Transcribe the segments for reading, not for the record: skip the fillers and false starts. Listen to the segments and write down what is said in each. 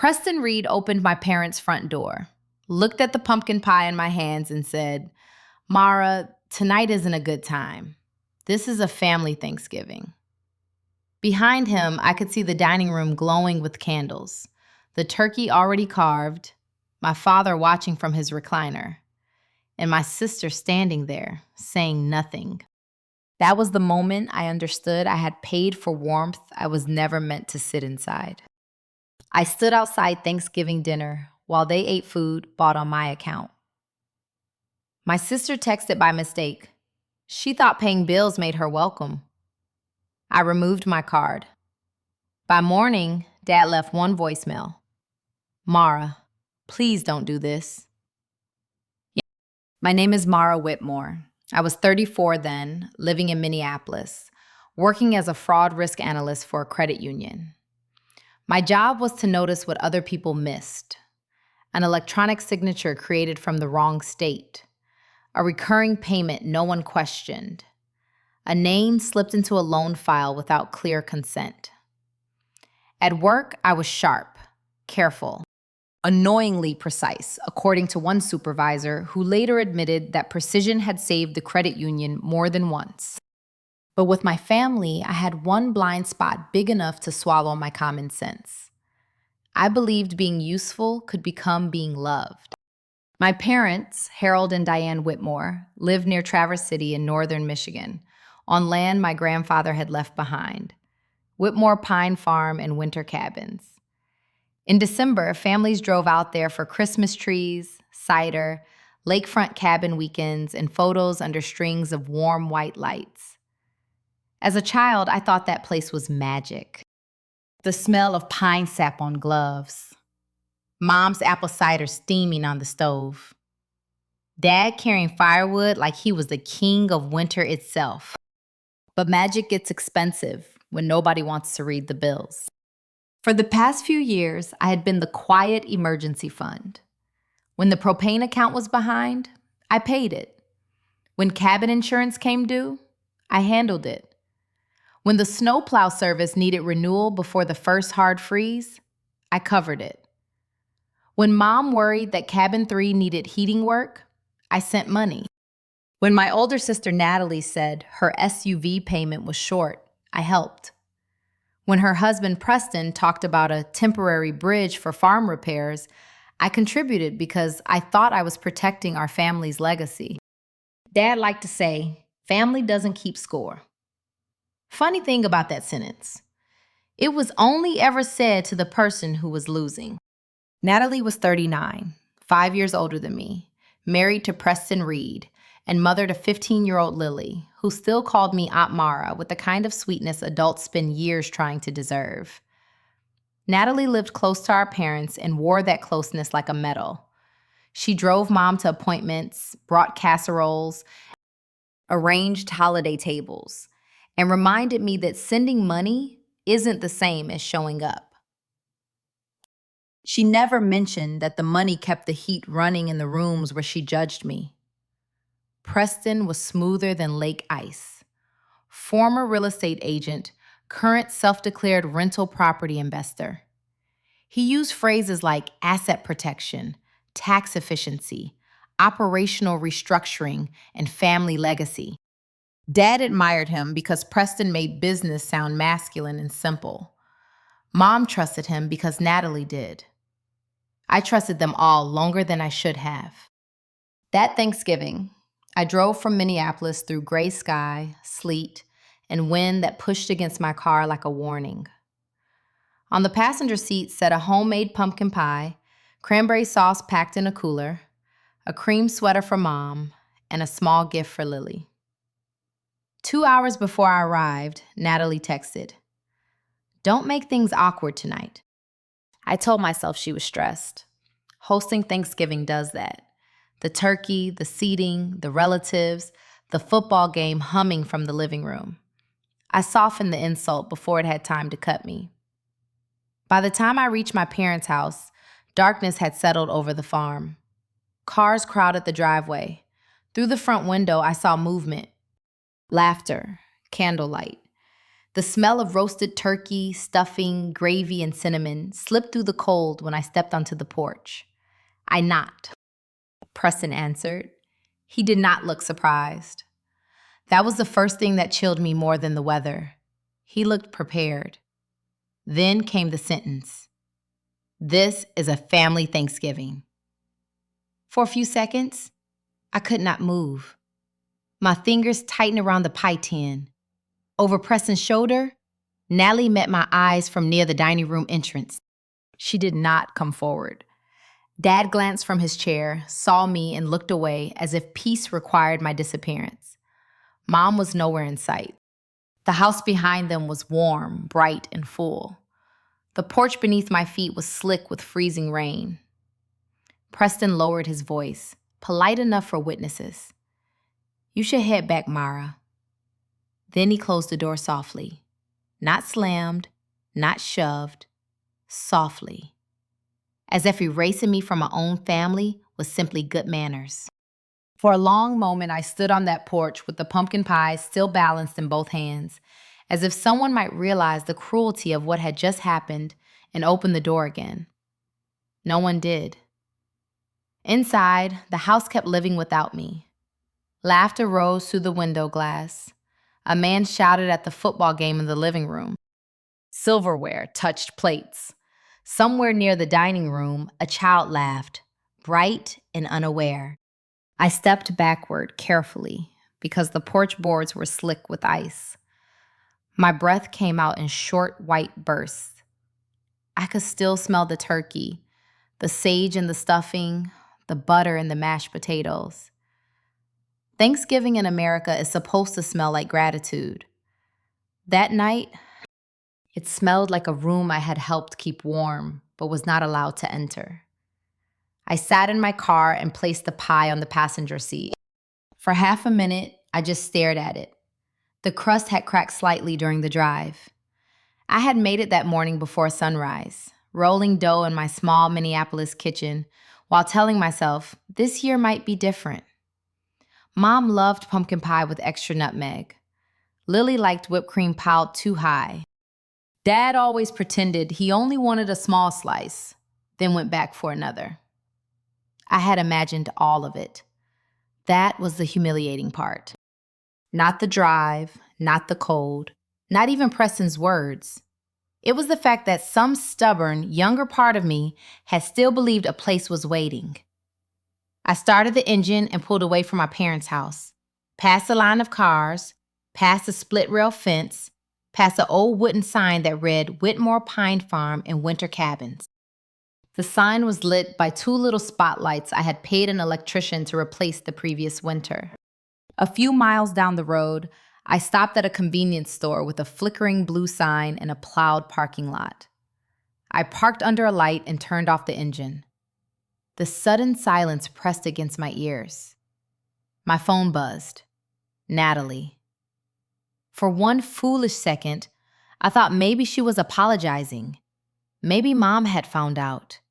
Preston Reed opened my parents' front door, looked at the pumpkin pie in my hands, and said, "Mara, tonight isn't a good time. This is a family Thanksgiving." Behind him, I could see the dining room glowing with candles, the turkey already carved, my father watching from his recliner, and my sister standing there, saying nothing. That was the moment I understood I had paid for warmth I was never meant to sit inside. I stood outside Thanksgiving dinner while they ate food bought on my account. My sister texted by mistake. She thought paying bills made her welcome. I removed my card. By morning, Dad left one voicemail. "Mara, please don't do this." My name is Mara Whitmore. I was 34 then, living in Minneapolis, working as a fraud risk analyst for a credit union. My job was to notice what other people missed: an electronic signature created from the wrong state, a recurring payment no one questioned, a name slipped into a loan file without clear consent. At work, I was sharp, careful, annoyingly precise, according to one supervisor who later admitted that precision had saved the credit union more than once. But with my family, I had one blind spot big enough to swallow my common sense. I believed being useful could become being loved. My parents, Harold and Diane Whitmore, lived near Traverse City in northern Michigan, on land my grandfather had left behind: Whitmore Pine Farm and winter cabins. In December, families drove out there for Christmas trees, cider, lakefront cabin weekends, and photos under strings of warm white lights. As a child, I thought that place was magic. The smell of pine sap on gloves, Mom's apple cider steaming on the stove, Dad carrying firewood like he was the king of winter itself. But magic gets expensive when nobody wants to read the bills. For the past few years, I had been the quiet emergency fund. When the propane account was behind, I paid it. When cabin insurance came due, I handled it. When the snowplow service needed renewal before the first hard freeze, I covered it. When Mom worried that cabin 3 needed heating work, I sent money. When my older sister Natalie said her SUV payment was short, I helped. When her husband Preston talked about a temporary bridge for farm repairs, I contributed because I thought I was protecting our family's legacy. Dad liked to say, "Family doesn't keep score." Funny thing about that sentence, it was only ever said to the person who was losing. Natalie was 39, 5 years older than me, married to Preston Reed, and mother to 15-year-old Lily, who still called me Aunt Mara with the kind of sweetness adults spend years trying to deserve. Natalie lived close to our parents and wore that closeness like a medal. She drove Mom to appointments, brought casseroles, arranged holiday tables, and reminded me that sending money isn't the same as showing up. She never mentioned that the money kept the heat running in the rooms where she judged me. Preston was smoother than lake ice. Former real estate agent, current self-declared rental property investor. He used phrases like asset protection, tax efficiency, operational restructuring, and family legacy. Dad admired him because Preston made business sound masculine and simple. Mom trusted him because Natalie did. I trusted them all longer than I should have. That Thanksgiving, I drove from Minneapolis through gray sky, sleet, and wind that pushed against my car like a warning. On the passenger seat sat a homemade pumpkin pie, cranberry sauce packed in a cooler, a cream sweater for Mom, and a small gift for Lily. 2 hours before I arrived, Natalie texted, "Don't make things awkward tonight." I told myself she was stressed. Hosting Thanksgiving does that. The turkey, the seating, the relatives, the football game humming from the living room. I softened the insult before it had time to cut me. By the time I reached my parents' house, darkness had settled over the farm. Cars crowded the driveway. Through the front window, I saw movement, laughter, candlelight. The smell of roasted turkey, stuffing, gravy, and cinnamon slipped through the cold when I stepped onto the porch. I knocked. Preston answered. He did not look surprised. That was the first thing that chilled me more than the weather. He looked prepared. Then came the sentence. This is a family Thanksgiving. For a few seconds, I could not move. My fingers tightened around the pie tin. Over Preston's shoulder, Natalie met my eyes from near the dining room entrance. She did not come forward. Dad glanced from his chair, saw me, and looked away as if peace required my disappearance. Mom was nowhere in sight. The house behind them was warm, bright, and full. The porch beneath my feet was slick with freezing rain. Preston lowered his voice, polite enough for witnesses. You should head back, Mara. Then he closed the door softly. Not slammed, not shoved, softly. As if erasing me from my own family was simply good manners. For a long moment, I stood on that porch with the pumpkin pie still balanced in both hands, as if someone might realize the cruelty of what had just happened and open the door again. No one did. Inside, the house kept living without me. Laughter rose through the window glass. A man shouted at the football game in the living room. Silverware touched plates. Somewhere near the dining room, a child laughed, bright and unaware. I stepped backward carefully because the porch boards were slick with ice. My breath came out in short white bursts. I could still smell the turkey, the sage in the stuffing, the butter in the mashed potatoes. Thanksgiving in America is supposed to smell like gratitude. That night, it smelled like a room I had helped keep warm, but was not allowed to enter. I sat in my car and placed the pie on the passenger seat. For half a minute, I just stared at it. The crust had cracked slightly during the drive. I had made it that morning before sunrise, rolling dough in my small Minneapolis kitchen while telling myself this year might be different. Mom loved pumpkin pie with extra nutmeg. Lily liked whipped cream piled too high. Dad always pretended he only wanted a small slice, then went back for another. I had imagined all of it. That was the humiliating part. Not the drive, not the cold, not even Preston's words. It was the fact that some stubborn, younger part of me had still believed a place was waiting. I started the engine and pulled away from my parents' house, past a line of cars, past a split-rail fence, past an old wooden sign that read Whitmore Pine Farm and Winter Cabins. The sign was lit by two little spotlights I had paid an electrician to replace the previous winter. A few miles down the road, I stopped at a convenience store with a flickering blue sign and a plowed parking lot. I parked under a light and turned off the engine. The sudden silence pressed against my ears. My phone buzzed. Natalie. For one foolish second, I thought maybe she was apologizing. Maybe Mom had found out.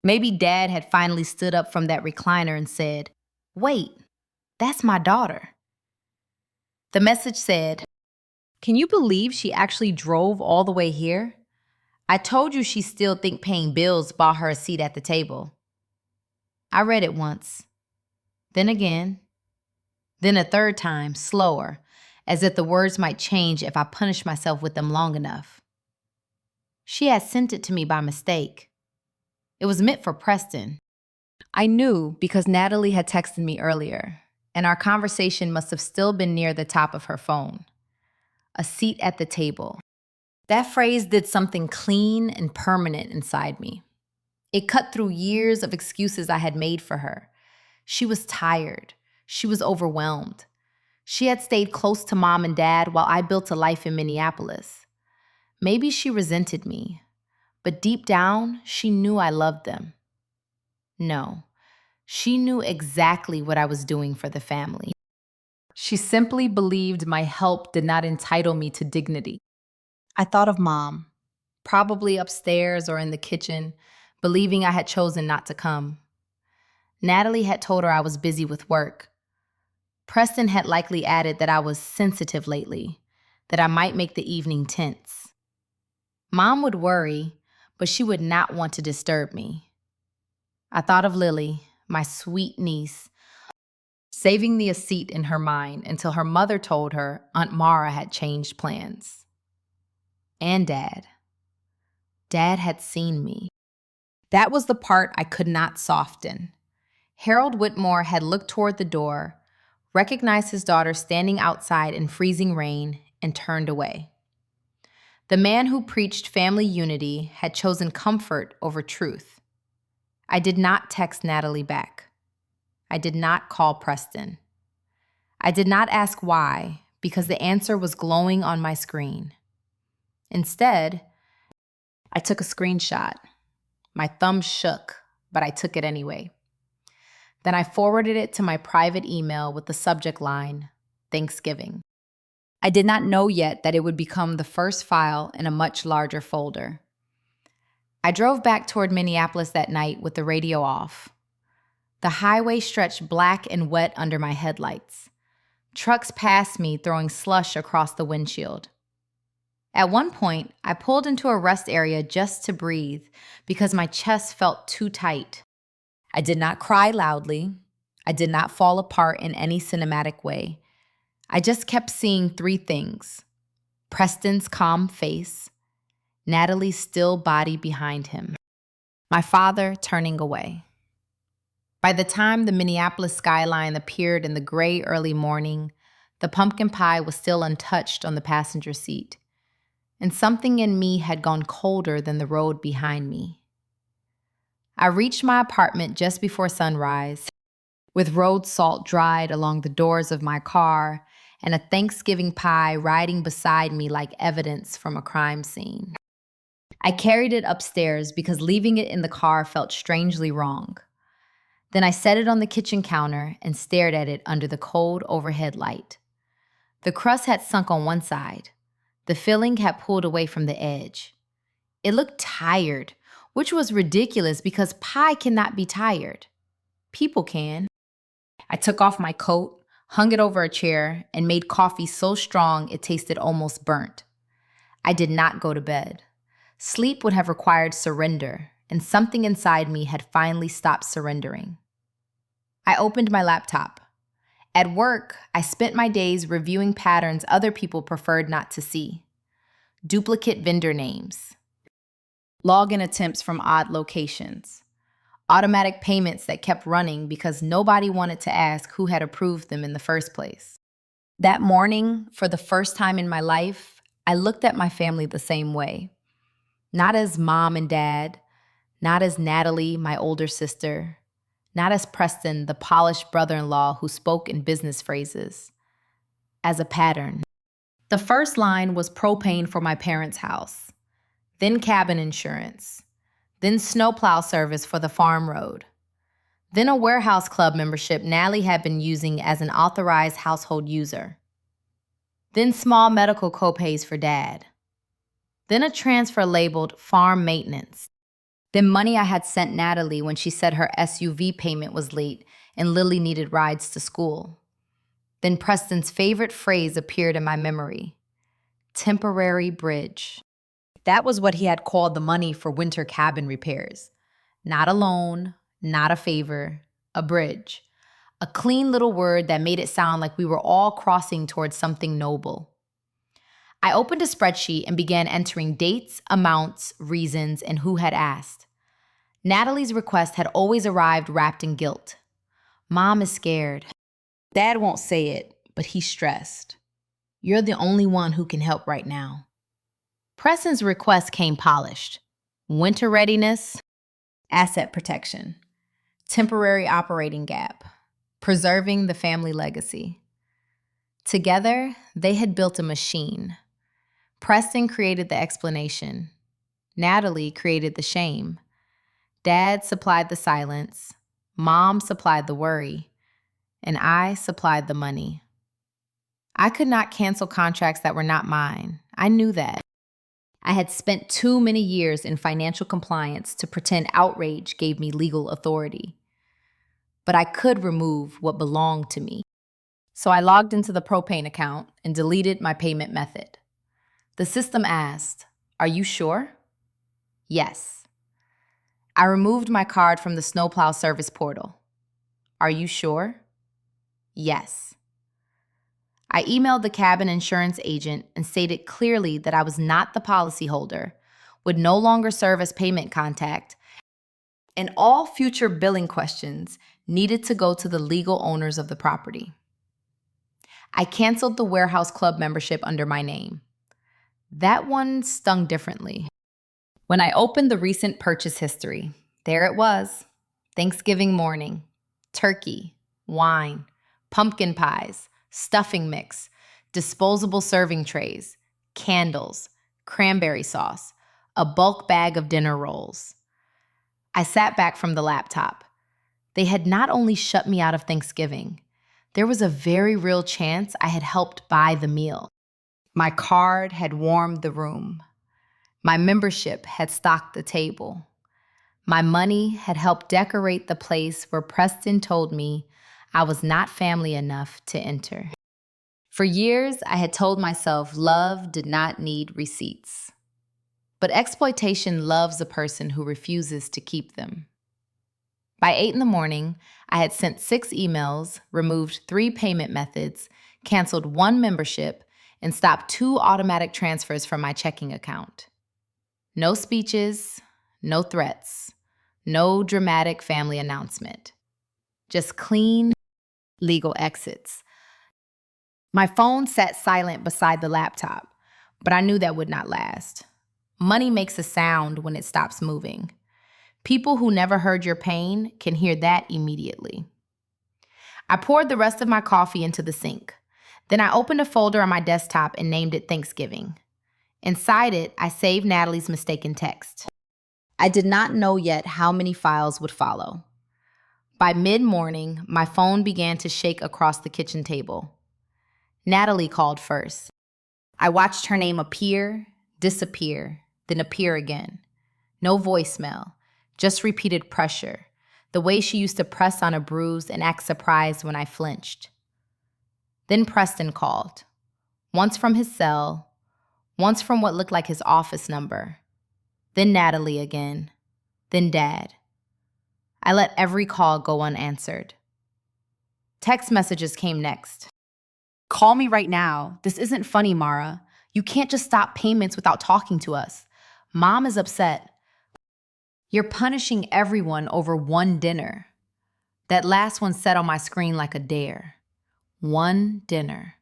Maybe Dad had finally stood up from that recliner and said, "Wait, that's my daughter." The message said, "Can you believe she actually drove all the way here? I told you she still think paying bills bought her a seat at the table." I read it once, then again, then a third time, slower, as if the words might change if I punished myself with them long enough. She had sent it to me by mistake. It was meant for Preston. I knew because Natalie had texted me earlier, and our conversation must have still been near the top of her phone. A seat at the table. That phrase did something clean and permanent inside me. It cut through years of excuses I had made for her. She was tired. She was overwhelmed. She had stayed close to Mom and Dad while I built a life in Minneapolis. Maybe she resented me, but deep down, she knew I loved them. No, she knew exactly what I was doing for the family. She simply believed my help did not entitle me to dignity. I thought of Mom, probably upstairs or in the kitchen, believing I had chosen not to come. Natalie had told her I was busy with work. Preston had likely added that I was sensitive lately, that I might make the evening tense. Mom would worry, but she would not want to disturb me. I thought of Lily, my sweet niece, saving the seat in her mind until her mother told her Aunt Mara had changed plans. And Dad. Dad had seen me. That was the part I could not soften. Harold Whitmore had looked toward the door, recognized his daughter standing outside in freezing rain, and turned away. The man who preached family unity had chosen comfort over truth. I did not text Natalie back. I did not call Preston. I did not ask why, because the answer was glowing on my screen. Instead, I took a screenshot. My thumb shook, but I took it anyway. Then I forwarded it to my private email with the subject line, Thanksgiving. I did not know yet that it would become the first file in a much larger folder. I drove back toward Minneapolis that night with the radio off. The highway stretched black and wet under my headlights. Trucks passed me, throwing slush across the windshield. At one point, I pulled into a rest area just to breathe because my chest felt too tight. I did not cry loudly. I did not fall apart in any cinematic way. I just kept seeing three things: Preston's calm face, Natalie's still body behind him, my father turning away. By the time the Minneapolis skyline appeared in the gray early morning, the pumpkin pie was still untouched on the passenger seat, and something in me had gone colder than the road behind me. I reached my apartment just before sunrise, with road salt dried along the doors of my car and a Thanksgiving pie riding beside me like evidence from a crime scene. I carried it upstairs because leaving it in the car felt strangely wrong. Then I set it on the kitchen counter and stared at it under the cold overhead light. The crust had sunk on one side. The filling had pulled away from the edge. It looked tired, which was ridiculous because pie cannot be tired. People can. I took off my coat, hung it over a chair, and made coffee so strong it tasted almost burnt. I did not go to bed. Sleep would have required surrender, and something inside me had finally stopped surrendering. I opened my laptop. At work, I spent my days reviewing patterns other people preferred not to see. Duplicate vendor names, login attempts from odd locations, automatic payments that kept running because nobody wanted to ask who had approved them in the first place. That morning, for the first time in my life, I looked at my family the same way. Not as mom and dad, not as Natalie, my older sister, not as Preston, the polished brother-in-law who spoke in business phrases, as a pattern. The first line was propane for my parents' house, then cabin insurance, then snowplow service for the farm road, then a warehouse club membership Natalie had been using as an authorized household user, then small medical copays for Dad, then a transfer labeled farm maintenance, then money I had sent Natalie when she said her SUV payment was late and Lily needed rides to school. Then Preston's favorite phrase appeared in my memory: temporary bridge. That was what he had called the money for winter cabin repairs. Not a loan, not a favor, a bridge. A clean little word that made it sound like we were all crossing towards something noble. I opened a spreadsheet and began entering dates, amounts, reasons, and who had asked. Natalie's request had always arrived wrapped in guilt. Mom is scared. Dad won't say it, but he's stressed. You're the only one who can help right now. Preston's request came polished. Winter readiness, asset protection, temporary operating gap, preserving the family legacy. Together, they had built a machine. Preston created the explanation. Natalie created the shame. Dad supplied the silence. Mom supplied the worry. And I supplied the money. I could not cancel contracts that were not mine. I knew that. I had spent too many years in financial compliance to pretend outrage gave me legal authority. But I could remove what belonged to me. So I logged into the propane account and deleted my payment method. The system asked, "Are you sure?" Yes. I removed my card from the snowplow service portal. Are you sure? Yes. I emailed the cabin insurance agent and stated clearly that I was not the policyholder, would no longer serve as payment contact, and all future billing questions needed to go to the legal owners of the property. I canceled the warehouse club membership under my name. That one stung differently. When I opened the recent purchase history, there it was. Thanksgiving morning. Turkey, wine, pumpkin pies, stuffing mix, disposable serving trays, candles, cranberry sauce, a bulk bag of dinner rolls. I sat back from the laptop. They had not only shut me out of Thanksgiving, there was a very real chance I had helped buy the meal. My card had warmed the room. My membership had stocked the table. My money had helped decorate the place where Preston told me I was not family enough to enter. For years, I had told myself love did not need receipts. But exploitation loves a person who refuses to keep them. By 8 in the morning, I had sent 6 emails, removed 3 payment methods, canceled 1 membership, and stopped 2 automatic transfers from my checking account. No speeches, no threats, no dramatic family announcement. Just clean, legal exits. My phone sat silent beside the laptop, but I knew that would not last. Money makes a sound when it stops moving. People who never heard your pain can hear that immediately. I poured the rest of my coffee into the sink. Then I opened a folder on my desktop and named it Thanksgiving. Inside it, I saved Natalie's mistaken text. I did not know yet how many files would follow. By mid-morning, my phone began to shake across the kitchen table. Natalie called first. I watched her name appear, disappear, then appear again. No voicemail, just repeated pressure, the way she used to press on a bruise and act surprised when I flinched. Then Preston called, once from his cell, once from what looked like his office number, then Natalie again, then Dad. I let every call go unanswered. Text messages came next. Call me right now. This isn't funny, Mara. You can't just stop payments without talking to us. Mom is upset. You're punishing everyone over one dinner. That last one sat on my screen like a dare. One dinner.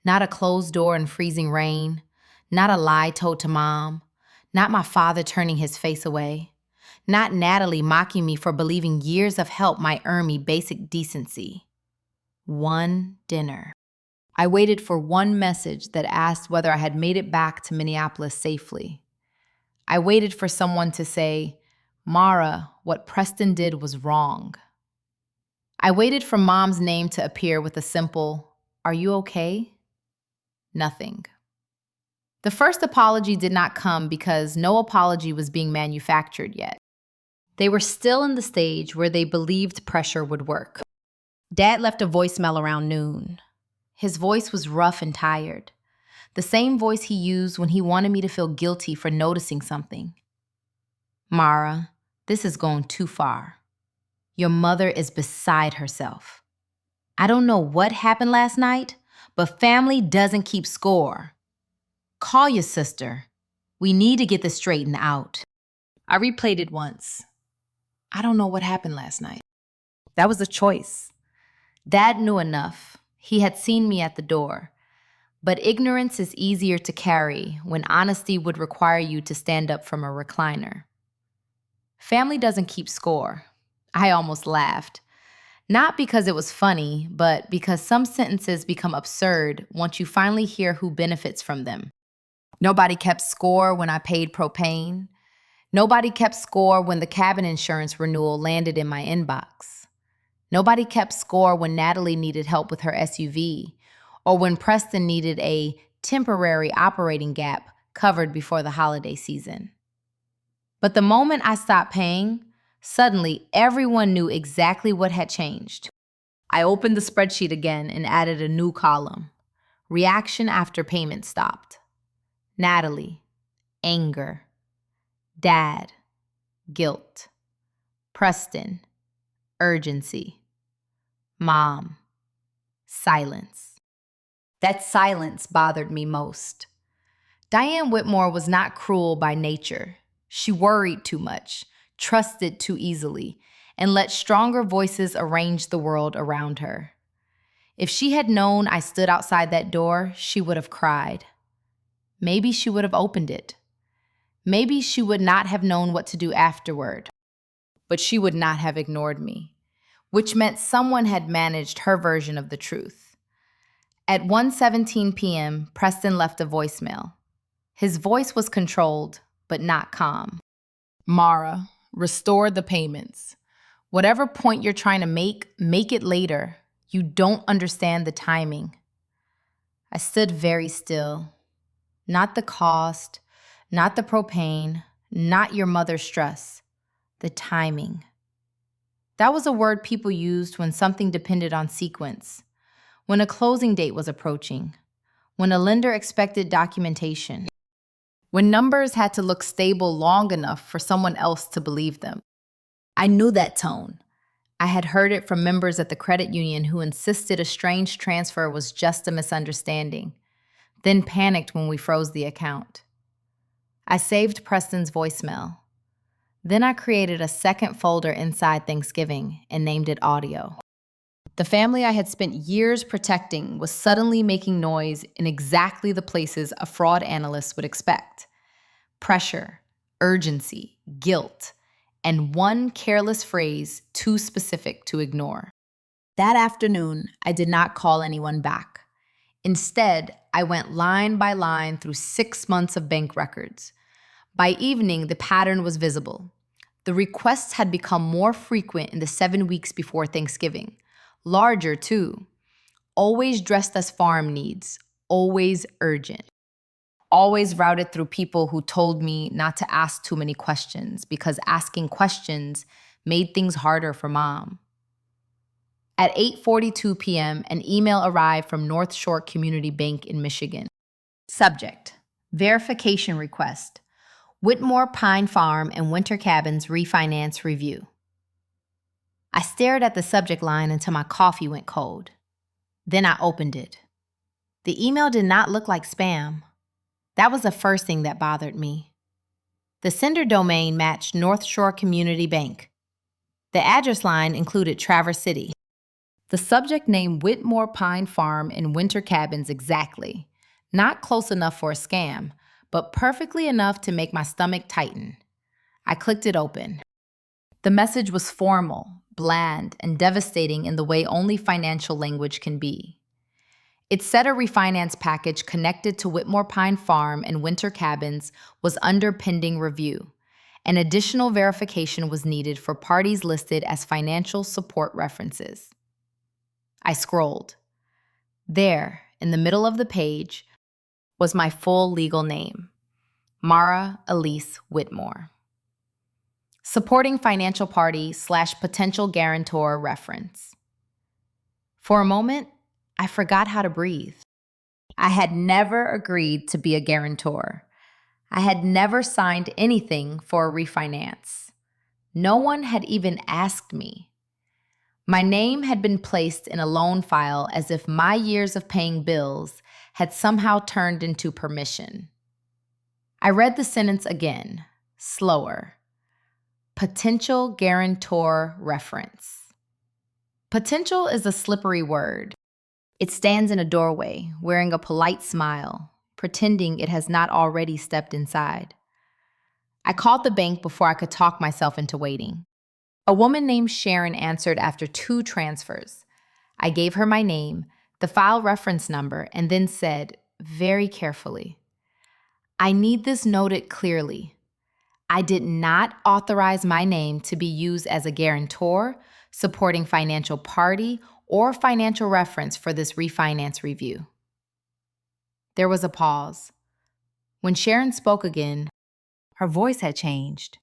Not a closed door in freezing rain. Not a lie told to Mom. Not my father turning his face away. Not Natalie mocking me for believing years of help might earn me basic decency. One dinner. I waited for one message that asked whether I had made it back to Minneapolis safely. I waited for someone to say, Mara, what Preston did was wrong. I waited for Mom's name to appear with a simple, "Are you okay?" Nothing. The first apology did not come because no apology was being manufactured yet. They were still in the stage where they believed pressure would work. Dad left a voicemail around noon. His voice was rough and tired. The same voice he used when he wanted me to feel guilty for noticing something. Mara, this is going too far. Your mother is beside herself. I don't know what happened last night, but family doesn't keep score. Call your sister. We need to get this straightened out. I replayed it once. I don't know what happened last night. That was a choice. Dad knew enough. He had seen me at the door. But ignorance is easier to carry when honesty would require you to stand up from a recliner. Family doesn't keep score. I almost laughed. Not because it was funny, but because some sentences become absurd once you finally hear who benefits from them. Nobody kept score when I paid propane. Nobody kept score when the cabin insurance renewal landed in my inbox. Nobody kept score when Natalie needed help with her SUV, or when Preston needed a temporary operating gap covered before the holiday season. But the moment I stopped paying, suddenly everyone knew exactly what had changed. I opened the spreadsheet again and added a new column. Reaction after payment stopped. Natalie, anger. Dad, guilt. Preston, urgency. Mom, silence. That silence bothered me most. Diane Whitmore was not cruel by nature. She worried too much, trusted too easily, and let stronger voices arrange the world around her. If she had known I stood outside that door, she would have cried. Maybe she would have opened it. Maybe she would not have known what to do afterward. But she would not have ignored me, which meant someone had managed her version of the truth. At 1:17 p.m., Preston left a voicemail. His voice was controlled, but not calm. Mara, restore the payments. Whatever point you're trying to make it later. You don't understand the timing. I stood very still. Not the cost, not the propane, not your mother's stress. The timing. That was a word people used when something depended on sequence, when a closing date was approaching, when a lender expected documentation, when numbers had to look stable long enough for someone else to believe them. I knew that tone. I had heard it from members at the credit union who insisted a strange transfer was just a misunderstanding, then panicked when we froze the account. I saved Preston's voicemail. Then I created a second folder inside Thanksgiving and named it Audio. The family I had spent years protecting was suddenly making noise in exactly the places a fraud analyst would expect. Pressure, urgency, guilt, and one careless phrase too specific to ignore. That afternoon, I did not call anyone back. Instead, I went line by line through 6 months of bank records. By evening, the pattern was visible. The requests had become more frequent in the 7 weeks before Thanksgiving. Larger, too. Always dressed as farm needs. Always urgent. Always routed through people who told me not to ask too many questions because asking questions made things harder for Mom. At 8:42 p.m., an email arrived from North Shore Community Bank in Michigan. Subject: Verification request. Whitmore Pine Farm and Winter Cabins refinance review. I stared at the subject line until my coffee went cold. Then I opened it. The email did not look like spam. That was the first thing that bothered me. The sender domain matched North Shore Community Bank. The address line included Traverse City. The subject name Whitmore Pine Farm and Winter Cabins exactly. Not close enough for a scam, but perfectly enough to make my stomach tighten. I clicked it open. The message was formal, bland, and devastating in the way only financial language can be. It said a refinance package connected to Whitmore Pine Farm and Winter Cabins was under pending review. An additional verification was needed for parties listed as financial support references. I scrolled. There, in the middle of the page, was my full legal name, Mara Elise Whitmore. Supporting financial party / potential guarantor reference. For a moment, I forgot how to breathe. I had never agreed to be a guarantor. I had never signed anything for a refinance. No one had even asked me. My name had been placed in a loan file as if my years of paying bills had somehow turned into permission. I read the sentence again, slower. Potential guarantor reference. Potential is a slippery word. It stands in a doorway, wearing a polite smile, pretending it has not already stepped inside. I called the bank before I could talk myself into waiting. A woman named Sharon answered after 2 transfers. I gave her my name, the file reference number, and then said, very carefully, I need this noted clearly. I did not authorize my name to be used as a guarantor, supporting financial party, or financial reference for this refinance review. There was a pause. When Sharon spoke again, her voice had changed.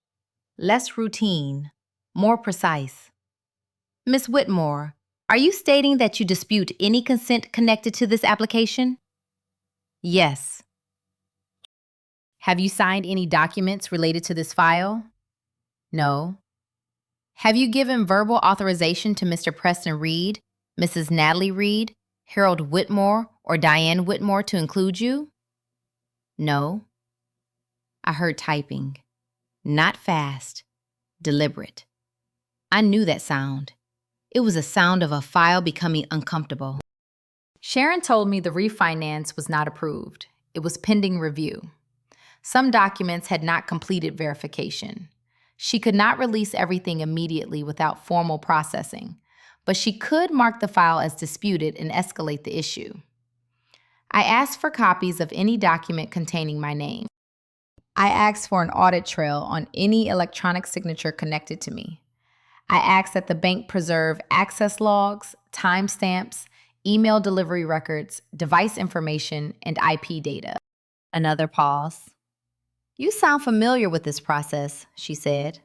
Less routine, more precise. Ms. Whitmore, are you stating that you dispute any consent connected to this application? Yes. Have you signed any documents related to this file? No. Have you given verbal authorization to Mr. Preston Reed, Mrs. Natalie Reed, Harold Whitmore, or Diane Whitmore to include you? No. I heard typing. Not fast, deliberate. I knew that sound. It was a sound of a file becoming uncomfortable. Sharon told me the refinance was not approved. It was pending review. Some documents had not completed verification. She could not release everything immediately without formal processing, but she could mark the file as disputed and escalate the issue. I asked for copies of any document containing my name. I asked for an audit trail on any electronic signature connected to me. I asked that the bank preserve access logs, timestamps, email delivery records, device information, and IP data. Another pause. You sound familiar with this process, she said.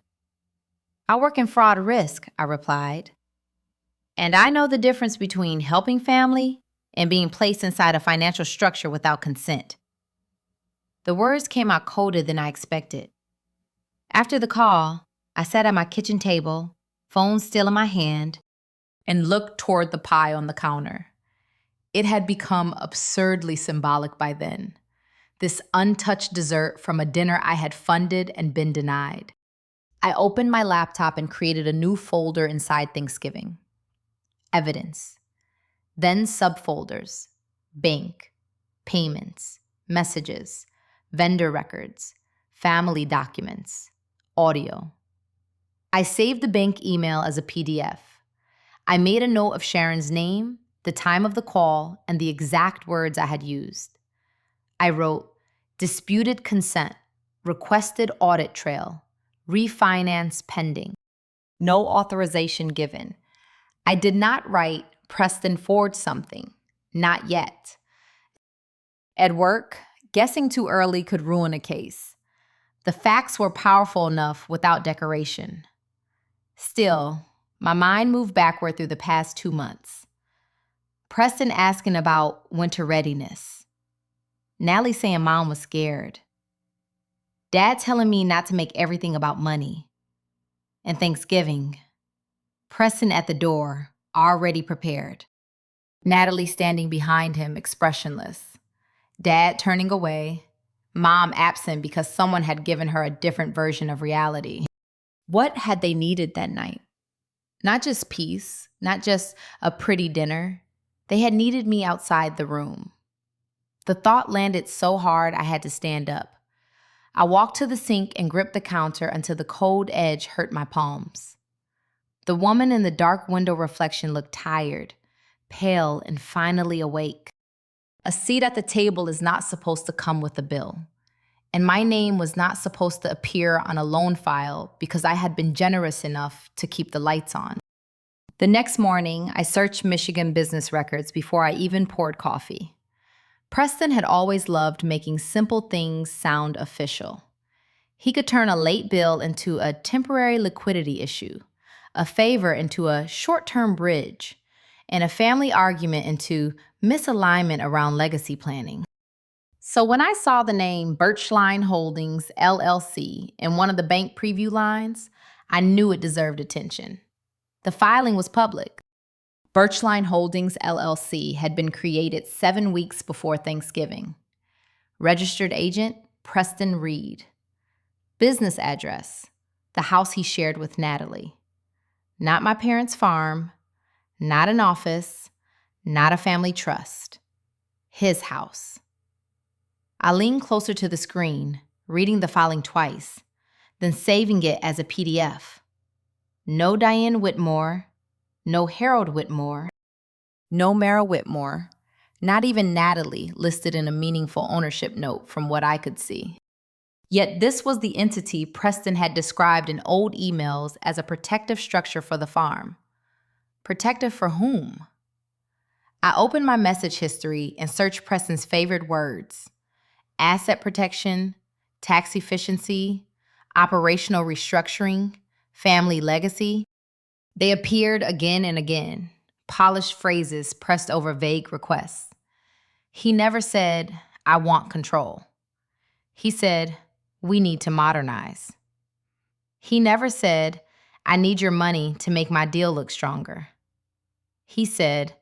I work in fraud risk, I replied. And I know the difference between helping family and being placed inside a financial structure without consent. The words came out colder than I expected. After the call, I sat at my kitchen table, phone still in my hand, and looked toward the pie on the counter. It had become absurdly symbolic by then. This untouched dessert from a dinner I had funded and been denied. I opened my laptop and created a new folder inside Thanksgiving. Evidence. Then subfolders. Bank. Payments. Messages. Vendor records. Family documents. Audio. I saved the bank email as a PDF. I made a note of Sharon's name, the time of the call, and the exact words I had used. I wrote, disputed consent, requested audit trail, refinance pending, no authorization given. I did not write Preston forged something, not yet. At work, guessing too early could ruin a case. The facts were powerful enough without decoration. Still, my mind moved backward through the past 2 months. Preston asking about winter readiness. Natalie saying Mom was scared. Dad telling me not to make everything about money. And Thanksgiving. Preston at the door, already prepared. Natalie standing behind him, expressionless. Dad turning away. Mom absent because someone had given her a different version of reality. What had they needed that night? Not just peace, not just a pretty dinner. They had needed me outside the room. The thought landed so hard I had to stand up. I walked to the sink and gripped the counter until the cold edge hurt my palms. The woman in the dark window reflection looked tired, pale, and finally awake. A seat at the table is not supposed to come with a bill. And my name was not supposed to appear on a loan file because I had been generous enough to keep the lights on. The next morning, I searched Michigan business records before I even poured coffee. Preston had always loved making simple things sound official. He could turn a late bill into a temporary liquidity issue, a favor into a short-term bridge, and a family argument into misalignment around legacy planning. So when I saw the name Birchline Holdings, LLC in one of the bank preview lines, I knew it deserved attention. The filing was public. Birchline Holdings, LLC had been created 7 weeks before Thanksgiving. Registered agent, Preston Reed. Business address, the house he shared with Natalie. Not my parents' farm, not an office, not a family trust. His house. I leaned closer to the screen, reading the filing twice, then saving it as a PDF. No Diane Whitmore, no Harold Whitmore, no Mara Whitmore, not even Natalie listed in a meaningful ownership note from what I could see. Yet this was the entity Preston had described in old emails as a protective structure for the farm. Protective for whom? I opened my message history and searched Preston's favorite words: asset protection, tax efficiency, operational restructuring, family legacy. They appeared again and again, polished phrases pressed over vague requests. He never said, I want control. He said, "We need to modernize." He never said, "I need your money to make my deal look stronger." He said,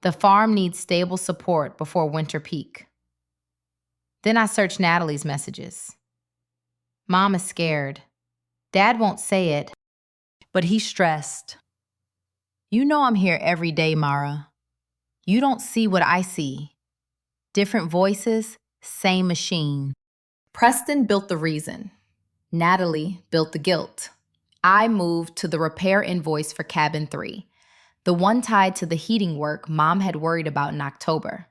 "The farm needs stable support before winter peak." Then I searched Natalie's messages. "Mom is scared. Dad won't say it, but he's stressed. You know I'm here every day, Mara. You don't see what I see. Different voices, same machine." Preston built the reason. Natalie built the guilt. I moved to the repair invoice for cabin 3, the one tied to the heating work Mom had worried about in October.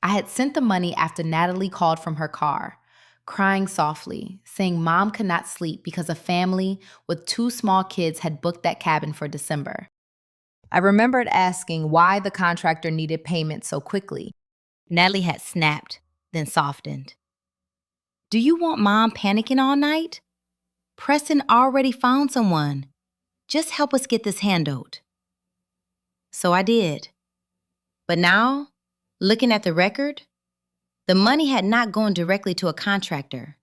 I had sent the money after Natalie called from her car, crying softly, saying Mom could not sleep because a family with 2 small kids had booked that cabin for December. I remembered asking why the contractor needed payment so quickly. Natalie had snapped, then softened. "Do you want Mom panicking all night? Preston already found someone. Just help us get this handled." So I did. But now, looking at the record, the money had not gone directly to a contractor.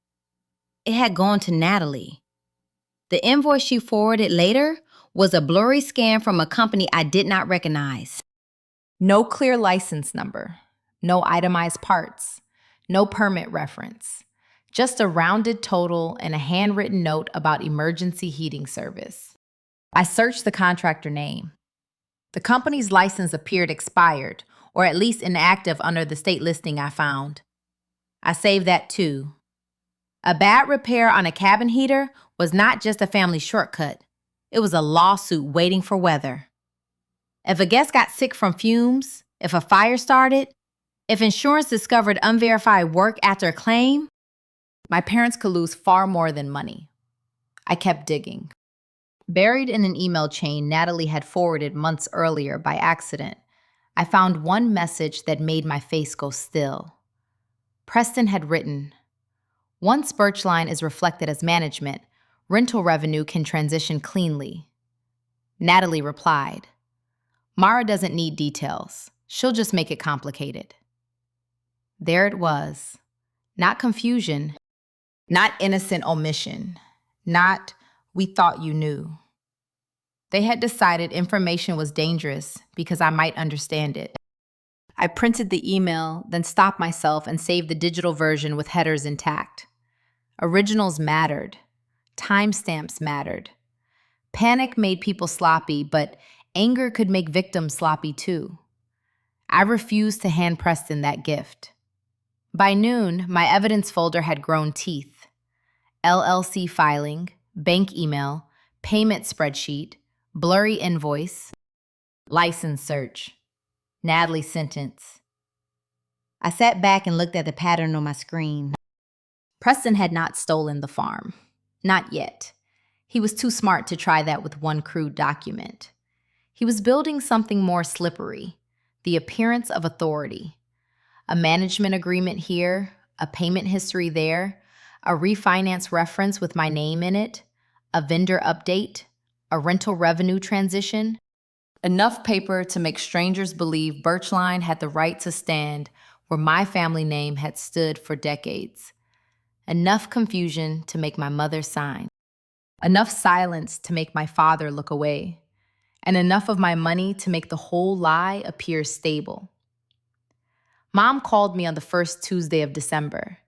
It had gone to Natalie. The invoice she forwarded later was a blurry scan from a company I did not recognize. No clear license number, no itemized parts, no permit reference, just a rounded total and a handwritten note about emergency heating service. I searched the contractor name. The company's license appeared expired, or at least inactive under the state listing I found. I saved that too. A bad repair on a cabin heater was not just a family shortcut. It was a lawsuit waiting for weather. If a guest got sick from fumes, if a fire started, if insurance discovered unverified work after a claim, my parents could lose far more than money. I kept digging. Buried in an email chain Natalie had forwarded months earlier by accident, I found one message that made my face go still. Preston had written, "Once Birchline is reflected as management, rental revenue can transition cleanly." Natalie replied, "Mara doesn't need details. She'll just make it complicated." There it was. Not confusion, not innocent omission, not "we thought you knew." They had decided information was dangerous because I might understand it. I printed the email, then stopped myself and saved the digital version with headers intact. Originals mattered. Timestamps mattered. Panic made people sloppy, but anger could make victims sloppy too. I refused to hand Preston that gift. By noon, my evidence folder had grown teeth. LLC filing, bank email, payment spreadsheet, blurry invoice, license search, Natalie's sentence. I sat back and looked at the pattern on my screen. Preston had not stolen the farm. Not yet. He was too smart to try that with one crude document. He was building something more slippery, the appearance of authority. A management agreement here, a payment history there, a refinance reference with my name in it, a vendor update, a rental revenue transition. Enough paper to make strangers believe Birchline had the right to stand where my family name had stood for decades. Enough confusion to make my mother sign. Enough silence to make my father look away. And enough of my money to make the whole lie appear stable. Mom called me on the first Tuesday of December.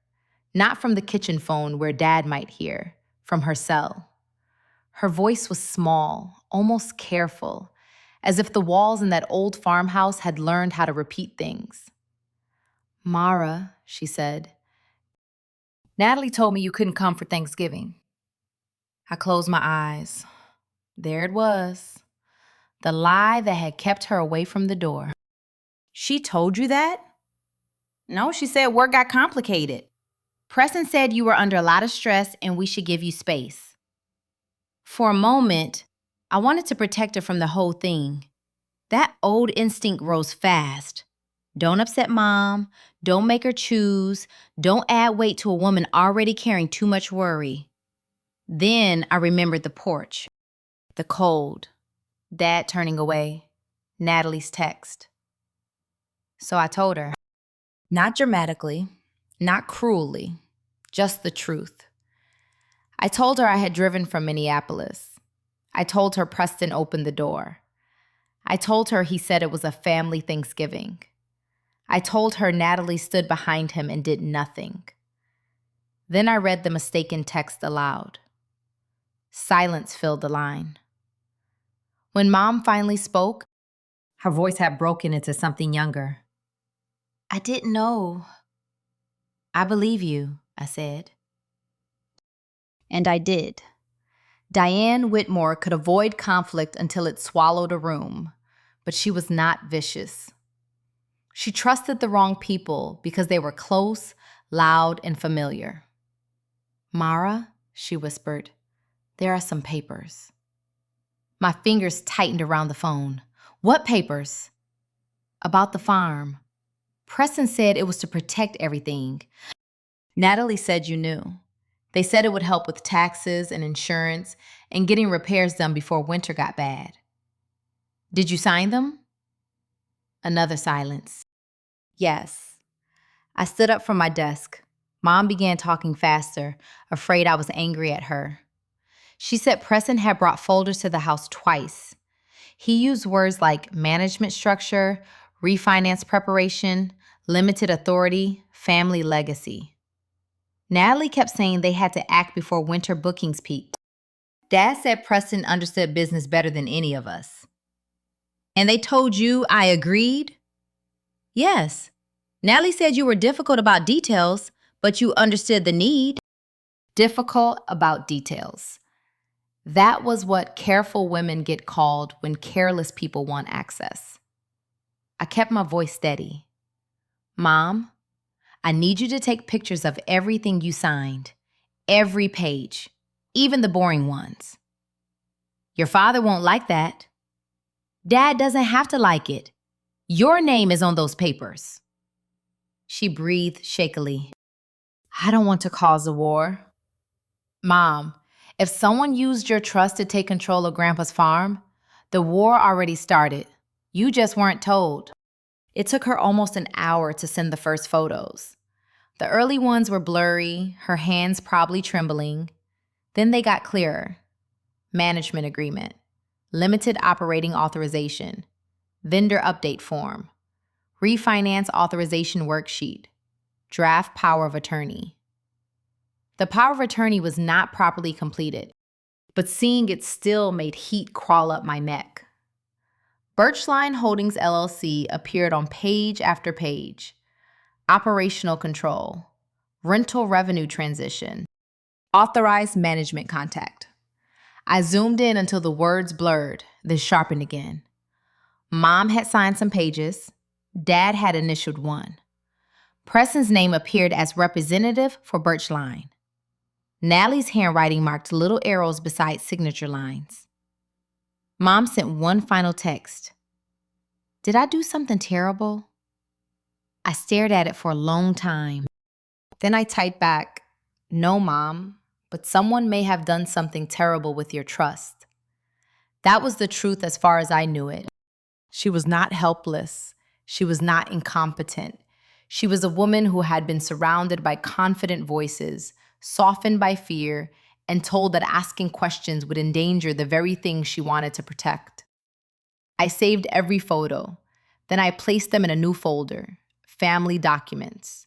Not from the kitchen phone where Dad might hear, from her cell. Her voice was small, almost careful, as if the walls in that old farmhouse had learned how to repeat things. "Mara," she said, "Natalie told me you couldn't come for Thanksgiving." I closed my eyes. There it was. The lie that had kept her away from the door. "She told you that?" "No, she said work got complicated. Preston said you were under a lot of stress and we should give you space." For a moment, I wanted to protect her from the whole thing. That old instinct rose fast. Don't upset Mom. Don't make her choose. Don't add weight to a woman already carrying too much worry. Then I remembered the porch, the cold, Dad turning away, Natalie's text. So I told her. Not dramatically, not cruelly, just the truth. I told her I had driven from Minneapolis. I told her Preston opened the door. I told her he said it was a family Thanksgiving. I told her Natalie stood behind him and did nothing. Then I read the mistaken text aloud. Silence filled the line. When Mom finally spoke, her voice had broken into something younger. I didn't know. I believe you, I said. And I did. Diane Whitmore could avoid conflict until it swallowed a room, but she was not vicious. She trusted the wrong people because they were close, loud, and familiar. Mara, she whispered, there are some papers. My fingers tightened around the phone. What papers? About the farm. Preston said it was to protect everything. Natalie said you knew. They said it would help with taxes and insurance and getting repairs done before winter got bad. Did you sign them? Another silence. Yes. I stood up from my desk. Mom began talking faster, afraid I was angry at her. She said Preston had brought folders to the house twice. He used words like management structure, refinance preparation, limited authority, family legacy. Natalie kept saying they had to act before winter bookings peaked. Dad said Preston understood business better than any of us. And they told you I agreed? Yes. Natalie said you were difficult about details, but you understood the need. Difficult about details. That was what careful women get called when careless people want access. I kept my voice steady. Mom, I need you to take pictures of everything you signed, every page, even the boring ones. Your father won't like that. Dad doesn't have to like it. Your name is on those papers. She breathed shakily. I don't want to cause a war. Mom, if someone used your trust to take control of Grandpa's farm, the war already started. You just weren't told. It took her almost an hour to send the first photos. The early ones were blurry, her hands probably trembling. Then they got clearer. Management agreement, limited operating authorization, vendor update form, refinance authorization worksheet, draft power of attorney. The power of attorney was not properly completed, but seeing it still made heat crawl up my neck. Birchline Holdings LLC appeared on page after page. Operational control, rental revenue transition, authorized management contact. I zoomed in until the words blurred, then sharpened again. Mom had signed some pages. Dad had initialed one. Preston's name appeared as representative for Birchline. Natalie's handwriting marked little arrows beside signature lines. Mom sent one final text. Did I do something terrible? I stared at it for a long time. Then I typed back, no, Mom, but someone may have done something terrible with your trust. That was the truth as far as I knew it. She was not helpless. She was not incompetent. She was a woman who had been surrounded by confident voices, softened by fear, and told that asking questions would endanger the very thing she wanted to protect. I saved every photo. Then I placed them in a new folder, family documents.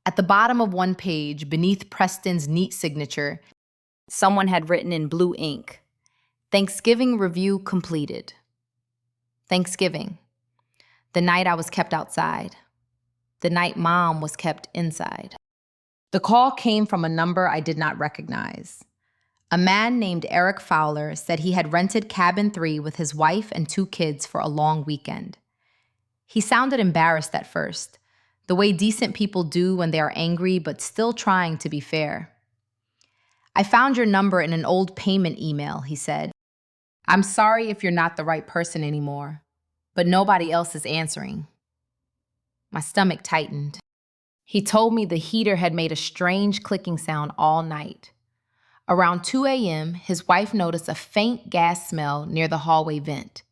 At the bottom of one page, beneath Preston's neat signature, someone had written in blue ink, Thanksgiving review completed. Thanksgiving. The night I was kept outside. The night Mom was kept inside. The call came from a number I did not recognize. A man named Eric Fowler said he had rented Cabin 3 with his wife and 2 kids for a long weekend. He sounded embarrassed at first, the way decent people do when they are angry but still trying to be fair. I found your number in an old payment email, he said. I'm sorry if you're not the right person anymore, but nobody else is answering. My stomach tightened. He told me the heater had made a strange clicking sound all night. Around 2 a.m., his wife noticed a faint gas smell near the hallway vent.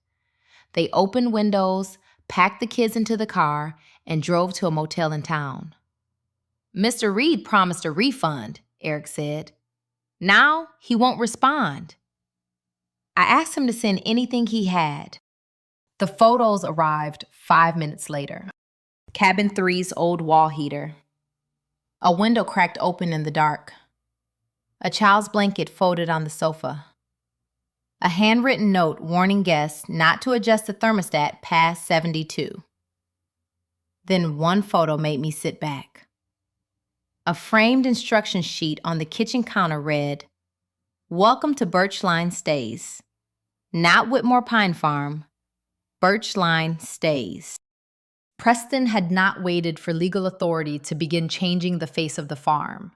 They opened windows, packed the kids into the car, and drove to a motel in town. Mr. Reed promised a refund, Eric said. Now he won't respond. I asked him to send anything he had. The photos arrived 5 minutes later. Cabin 3's old wall heater. A window cracked open in the dark. A child's blanket folded on the sofa. A handwritten note warning guests not to adjust the thermostat past 72. Then one photo made me sit back. A framed instruction sheet on the kitchen counter read, "Welcome to Birchline Stays. Not Whitmore Pine Farm. Birchline Stays." Preston had not waited for legal authority to begin changing the face of the farm.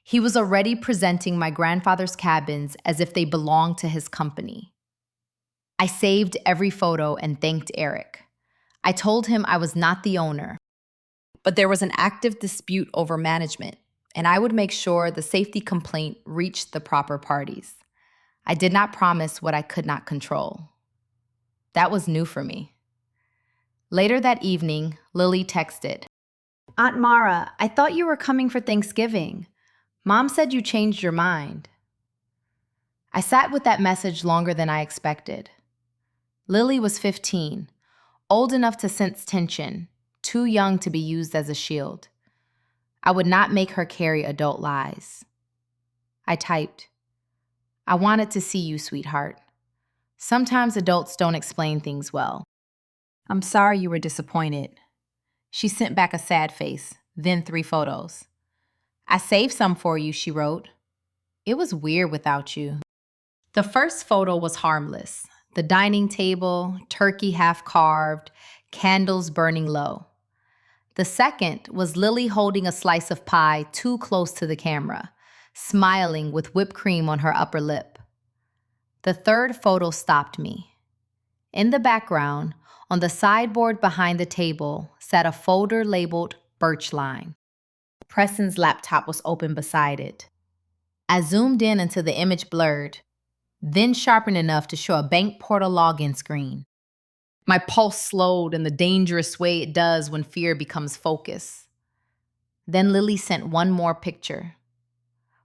He was already presenting my grandfather's cabins as if they belonged to his company. I saved every photo and thanked Eric. I told him I was not the owner, but there was an active dispute over management, and I would make sure the safety complaint reached the proper parties. I did not promise what I could not control. That was new for me. Later that evening, Lily texted, "Aunt Mara, I thought you were coming for Thanksgiving. Mom said you changed your mind." I sat with that message longer than I expected. Lily was 15, old enough to sense tension, too young to be used as a shield. I would not make her carry adult lies. I typed, "I wanted to see you, sweetheart. Sometimes adults don't explain things well. I'm sorry you were disappointed." She sent back a sad face, then 3 photos. "I saved some for you," she wrote. "It was weird without you." The first photo was harmless. The dining table, turkey half carved, candles burning low. The second was Lily holding a slice of pie too close to the camera, smiling with whipped cream on her upper lip. The third photo stopped me. In the background, on the sideboard behind the table, sat a folder labeled Birchline. Preston's laptop was open beside it. I zoomed in until the image blurred, then sharpened enough to show a bank portal login screen. My pulse slowed in the dangerous way it does when fear becomes focus. Then Lily sent one more picture.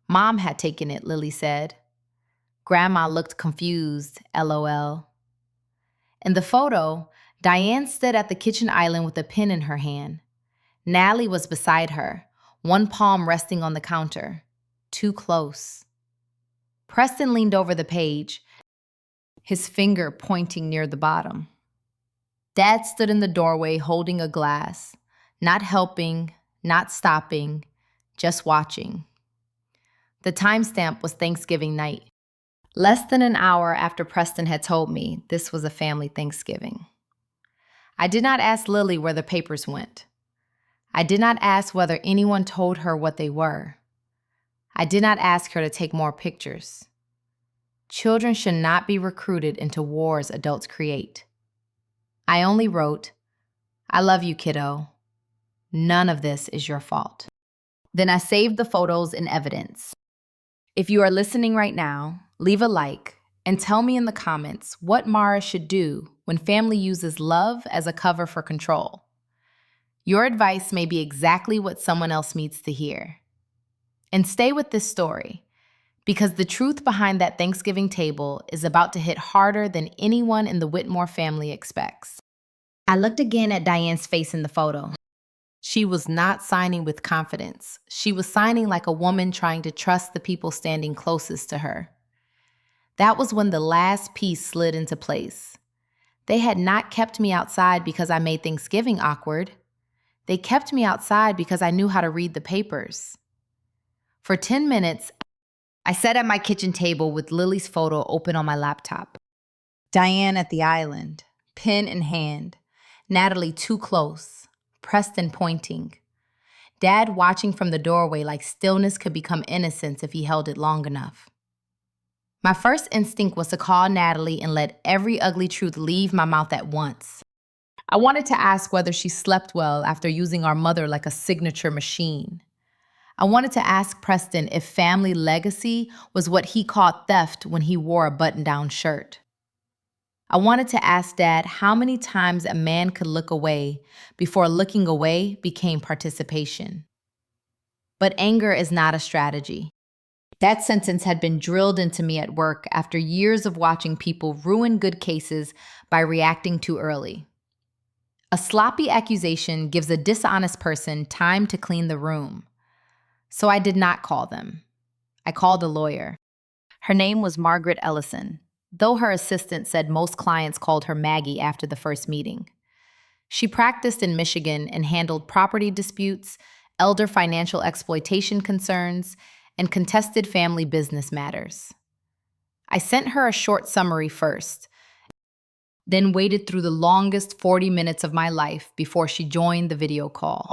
Mom had taken it, Lily said. Grandma looked confused, LOL. In the photo, Diane stood at the kitchen island with a pen in her hand. Natalie was beside her, one palm resting on the counter, too close. Preston leaned over the page, his finger pointing near the bottom. Dad stood in the doorway holding a glass, not helping, not stopping, just watching. The timestamp was Thanksgiving night. Less than an hour after Preston had told me this was a family Thanksgiving. I did not ask Lily where the papers went. I did not ask whether anyone told her what they were. I did not ask her to take more pictures. Children should not be recruited into wars adults create. I only wrote, "I love you, kiddo. None of this is your fault." Then I saved the photos in evidence. If you are listening right now, leave a like and tell me in the comments what Mara should do when family uses love as a cover for control. Your advice may be exactly what someone else needs to hear. And stay with this story, because the truth behind that Thanksgiving table is about to hit harder than anyone in the Whitmore family expects. I looked again at Diane's face in the photo. She was not signing with confidence. She was signing like a woman trying to trust the people standing closest to her. That was when the last piece slid into place. They had not kept me outside because I made Thanksgiving awkward. They kept me outside because I knew how to read the papers. For 10 minutes, I sat at my kitchen table with Lily's photo open on my laptop. Diane at the island, pen in hand. Natalie too close, Preston pointing. Dad watching from the doorway like stillness could become innocence if he held it long enough. My first instinct was to call Natalie and let every ugly truth leave my mouth at once. I wanted to ask whether she slept well after using our mother like a signature machine. I wanted to ask Preston if family legacy was what he called theft when he wore a button-down shirt. I wanted to ask Dad how many times a man could look away before looking away became participation. But anger is not a strategy. That sentence had been drilled into me at work after years of watching people ruin good cases by reacting too early. A sloppy accusation gives a dishonest person time to clean the room. So I did not call them. I called a lawyer. Her name was Margaret Ellison, though her assistant said most clients called her Maggie after the first meeting. She practiced in Michigan and handled property disputes, elder financial exploitation concerns, and contested family business matters. I sent her a short summary first, then waited through the longest 40 minutes of my life before she joined the video call.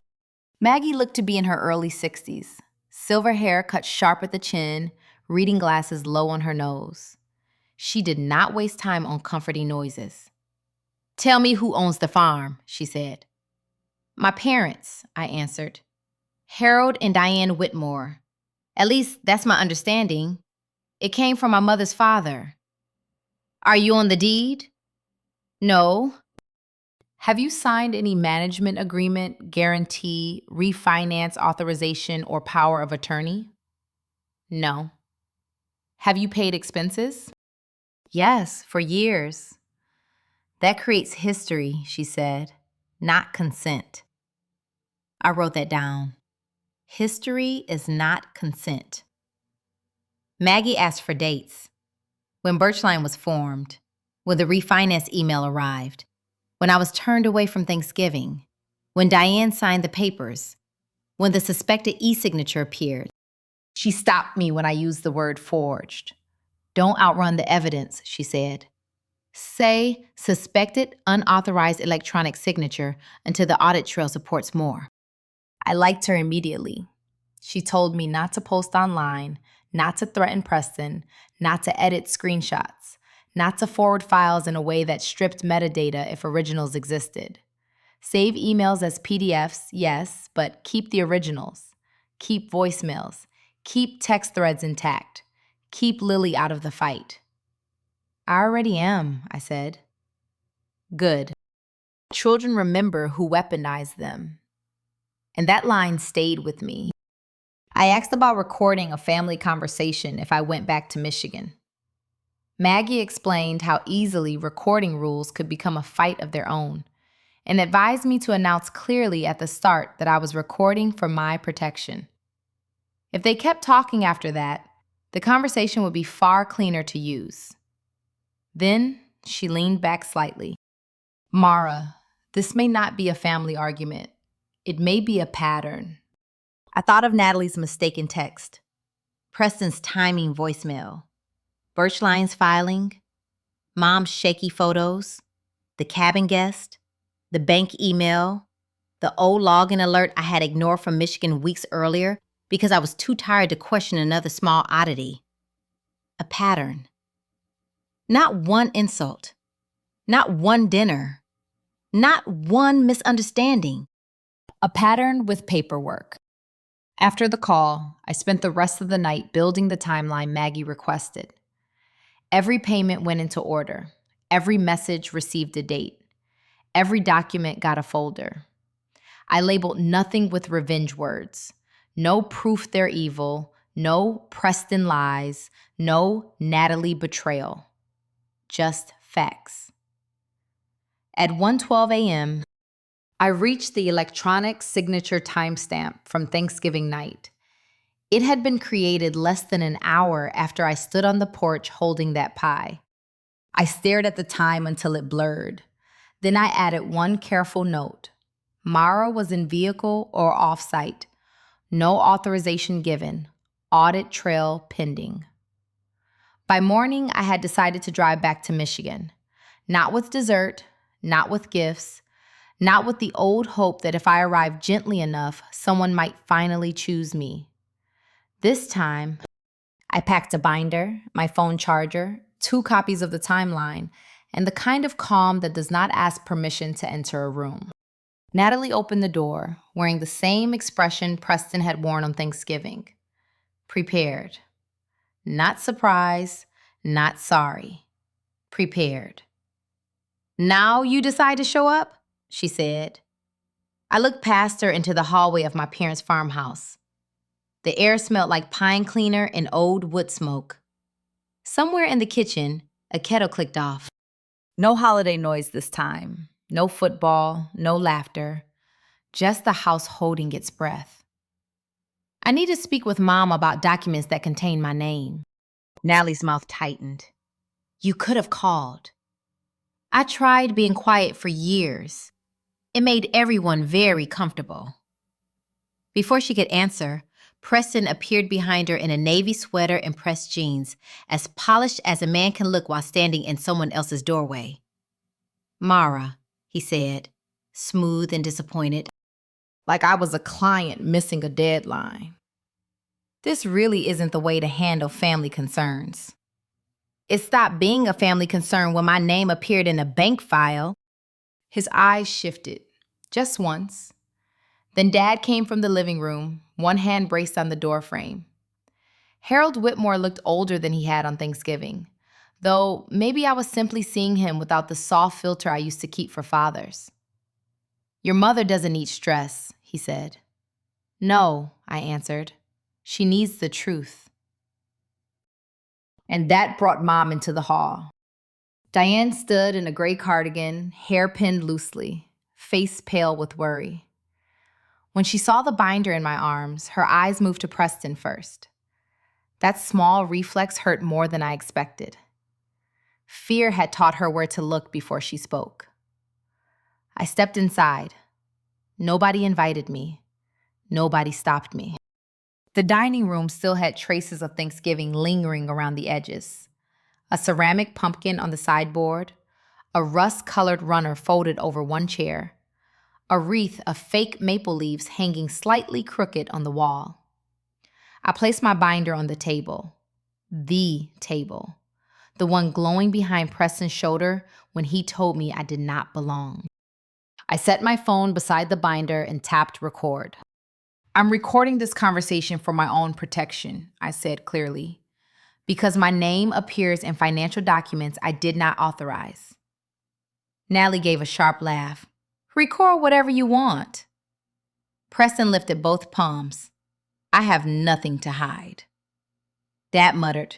Maggie looked to be in her early 60s, silver hair cut sharp at the chin, reading glasses low on her nose. She did not waste time on comforting noises. "Tell me who owns the farm," she said. "My parents," I answered. "Harold and Diane Whitmore. At least that's my understanding. It came from my mother's father." "Are you on the deed?" "No." "Have you signed any management agreement, guarantee, refinance authorization, or power of attorney?" "No." "Have you paid expenses?" "Yes, for years." "That creates history," she said, "not consent." I wrote that down. History is not consent. Maggie asked for dates. When Birchline was formed, when the refinance email arrived, when I was turned away from Thanksgiving, when Diane signed the papers, when the suspected e-signature appeared. She stopped me when I used the word forged. "Don't outrun the evidence," she said. "Say suspected unauthorized electronic signature until the audit trail supports more." I liked her immediately. She told me not to post online, not to threaten Preston, not to edit screenshots, not to forward files in a way that stripped metadata if originals existed. Save emails as PDFs, yes, but keep the originals. Keep voicemails. Keep text threads intact. Keep Lily out of the fight. "I already am," I said. "Good. Children remember who weaponized them." And that line stayed with me. I asked about recording a family conversation if I went back to Michigan. Maggie explained how easily recording rules could become a fight of their own, and advised me to announce clearly at the start that I was recording for my protection. If they kept talking after that, the conversation would be far cleaner to use. Then she leaned back slightly. "Mara, this may not be a family argument. It may be a pattern." I thought of Natalie's mistaken text, Preston's timing voicemail, Birchline's filing, Mom's shaky photos, the cabin guest, the bank email, the old login alert I had ignored from Michigan weeks earlier because I was too tired to question another small oddity. A pattern. Not one insult. Not one dinner. Not one misunderstanding. A pattern with paperwork. After the call, I spent the rest of the night building the timeline Maggie requested. Every payment went into order. Every message received a date. Every document got a folder. I labeled nothing with revenge words. No proof they're evil. No Preston lies. No Natalie betrayal. Just facts. At 1:12 a.m., I reached the electronic signature timestamp from Thanksgiving night. It had been created less than an hour after I stood on the porch holding that pie. I stared at the time until it blurred. Then I added one careful note. Mara was in vehicle or off-site. No authorization given. Audit trail pending. By morning, I had decided to drive back to Michigan. Not with dessert, not with gifts, not with the old hope that if I arrived gently enough, someone might finally choose me. This time, I packed a binder, my phone charger, 2 copies of the timeline, and the kind of calm that does not ask permission to enter a room. Natalie opened the door, wearing the same expression Preston had worn on Thanksgiving. Prepared. Not surprised, not sorry. Prepared. "Now you decide to show up?" she said. I looked past her into the hallway of my parents' farmhouse. The air smelled like pine cleaner and old wood smoke. Somewhere in the kitchen, a kettle clicked off. No holiday noise this time. No football, no laughter. Just the house holding its breath. I need to speak with Mom about documents that contain my name. Nallie's mouth tightened. You could have called. I tried being quiet for years. It made everyone very comfortable. Before she could answer, Preston appeared behind her in a navy sweater and pressed jeans, as polished as a man can look while standing in someone else's doorway. Mara, he said, smooth and disappointed, like I was a client missing a deadline. This really isn't the way to handle family concerns. It stopped being a family concern when my name appeared in a bank file. His eyes shifted, just once. Then Dad came from the living room, one hand braced on the doorframe. Harold Whitmore looked older than he had on Thanksgiving, though maybe I was simply seeing him without the soft filter I used to keep for fathers. Your mother doesn't need stress, he said. No, I answered. She needs the truth. And that brought Mom into the hall. Diane stood in a gray cardigan, hair pinned loosely, face pale with worry. When she saw the binder in my arms, her eyes moved to Preston first. That small reflex hurt more than I expected. Fear had taught her where to look before she spoke. I stepped inside. Nobody invited me. Nobody stopped me. The dining room still had traces of Thanksgiving lingering around the edges. A ceramic pumpkin on the sideboard, a rust-colored runner folded over one chair, a wreath of fake maple leaves hanging slightly crooked on the wall. I placed my binder on the table. The table. The one glowing behind Preston's shoulder when he told me I did not belong. I set my phone beside the binder and tapped record. I'm recording this conversation for my own protection, I said clearly, because my name appears in financial documents I did not authorize. Nally gave a sharp laugh. Record whatever you want. Preston lifted both palms. I have nothing to hide. Dad muttered,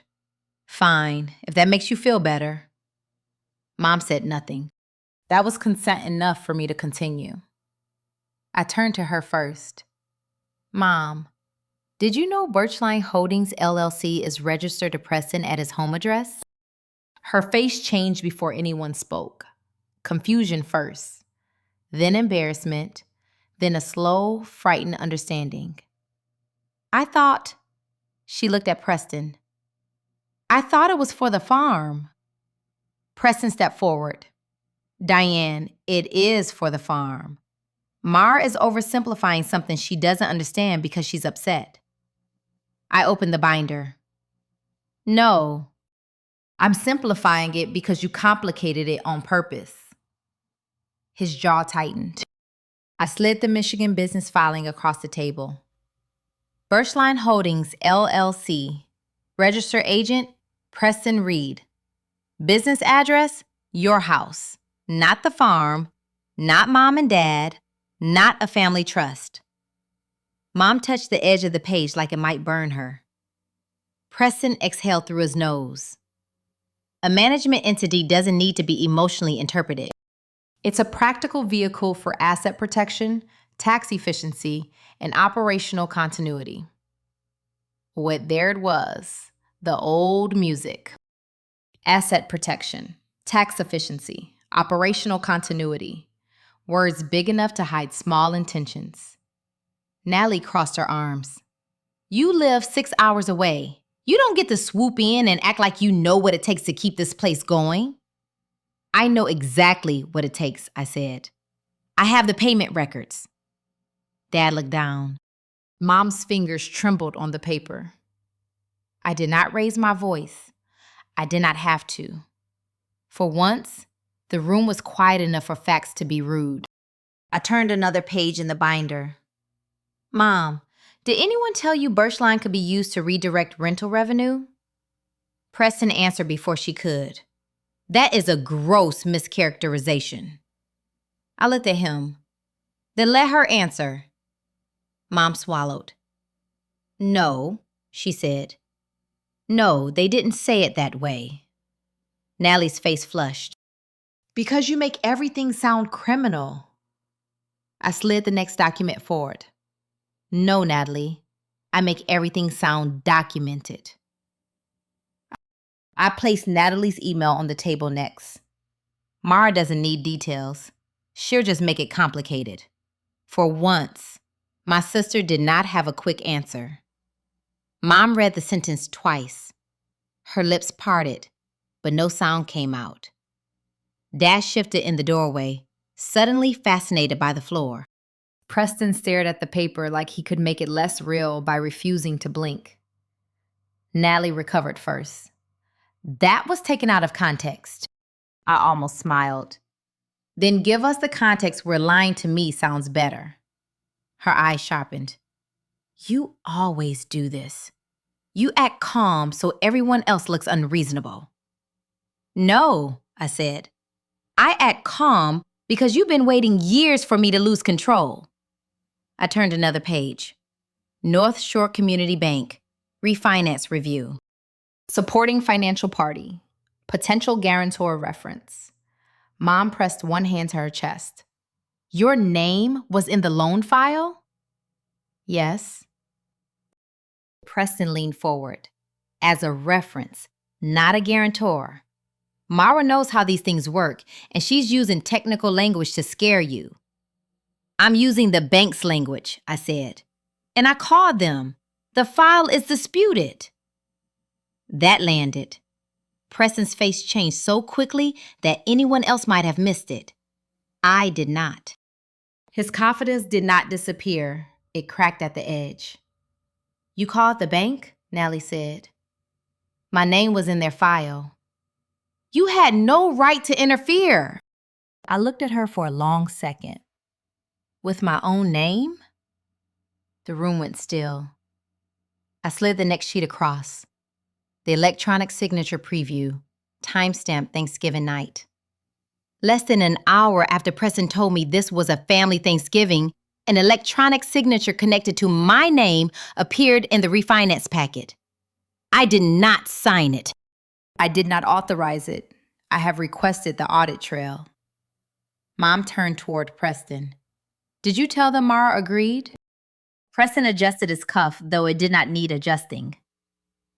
Fine, if that makes you feel better. Mom said nothing. That was consent enough for me to continue. I turned to her first. Mom, did you know Birchline Holdings LLC is registered to Preston at his home address? Her face changed before anyone spoke. Confusion first, then embarrassment, then a slow, frightened understanding. I thought, she looked at Preston. I thought it was for the farm. Preston stepped forward. Diane, it is for the farm. Mara is oversimplifying something she doesn't understand because she's upset. I opened the binder. No, I'm simplifying it because you complicated it on purpose. His jaw tightened. I slid the Michigan business filing across the table. Birchline Holdings, LLC. Register agent, Preston Reed. Business address, your house. Not the farm, not Mom and Dad, not a family trust. Mom touched the edge of the page like it might burn her. Preston exhaled through his nose. A management entity doesn't need to be emotionally interpreted. It's a practical vehicle for asset protection, tax efficiency, and operational continuity. There it was, the old music. Asset protection, tax efficiency, operational continuity. Words big enough to hide small intentions. Nally crossed her arms. You live 6 hours away. You don't get to swoop in and act like you know what it takes to keep this place going. I know exactly what it takes, I said. I have the payment records. Dad looked down. Mom's fingers trembled on the paper. I did not raise my voice. I did not have to. For once, the room was quiet enough for facts to be rude. I turned another page in the binder. Mom, did anyone tell you Birchline could be used to redirect rental revenue? Preston answered before she could. That is a gross mischaracterization. I looked at him. Then let her answer. Mom swallowed. No, she said. No, they didn't say it that way. Natalie's face flushed. Because you make everything sound criminal. I slid the next document forward. No, Natalie. I make everything sound documented. I placed Natalie's email on the table next. Mara doesn't need details. She'll just make it complicated. For once, my sister did not have a quick answer. Mom read the sentence twice. Her lips parted, but no sound came out. Dad shifted in the doorway, suddenly fascinated by the floor. Preston stared at the paper like he could make it less real by refusing to blink. Natalie recovered first. That was taken out of context. I almost smiled. Then give us the context where lying to me sounds better. Her eyes sharpened. You always do this. You act calm so everyone else looks unreasonable. No, I said. I act calm because you've been waiting years for me to lose control. I turned another page. North Shore Community Bank, refinance review. Supporting financial party, potential guarantor reference. Mom pressed one hand to her chest. Your name was in the loan file? Yes. Preston leaned forward. As a reference, not a guarantor. Mara knows how these things work, and she's using technical language to scare you. I'm using the bank's language, I said. And I called them. The file is disputed. That landed. Preston's face changed so quickly that anyone else might have missed it. I did not. His confidence did not disappear. It cracked at the edge. You called the bank? Natalie said. My name was in their file. You had no right to interfere. I looked at her for a long second. With my own name? The room went still. I slid the next sheet across. The electronic signature preview, timestamp Thanksgiving night. Less than an hour after Preston told me this was a family Thanksgiving, an electronic signature connected to my name appeared in the refinance packet. I did not sign it. I did not authorize it. I have requested the audit trail. Mom turned toward Preston. Did you tell them Mara agreed? Preston adjusted his cuff, though it did not need adjusting.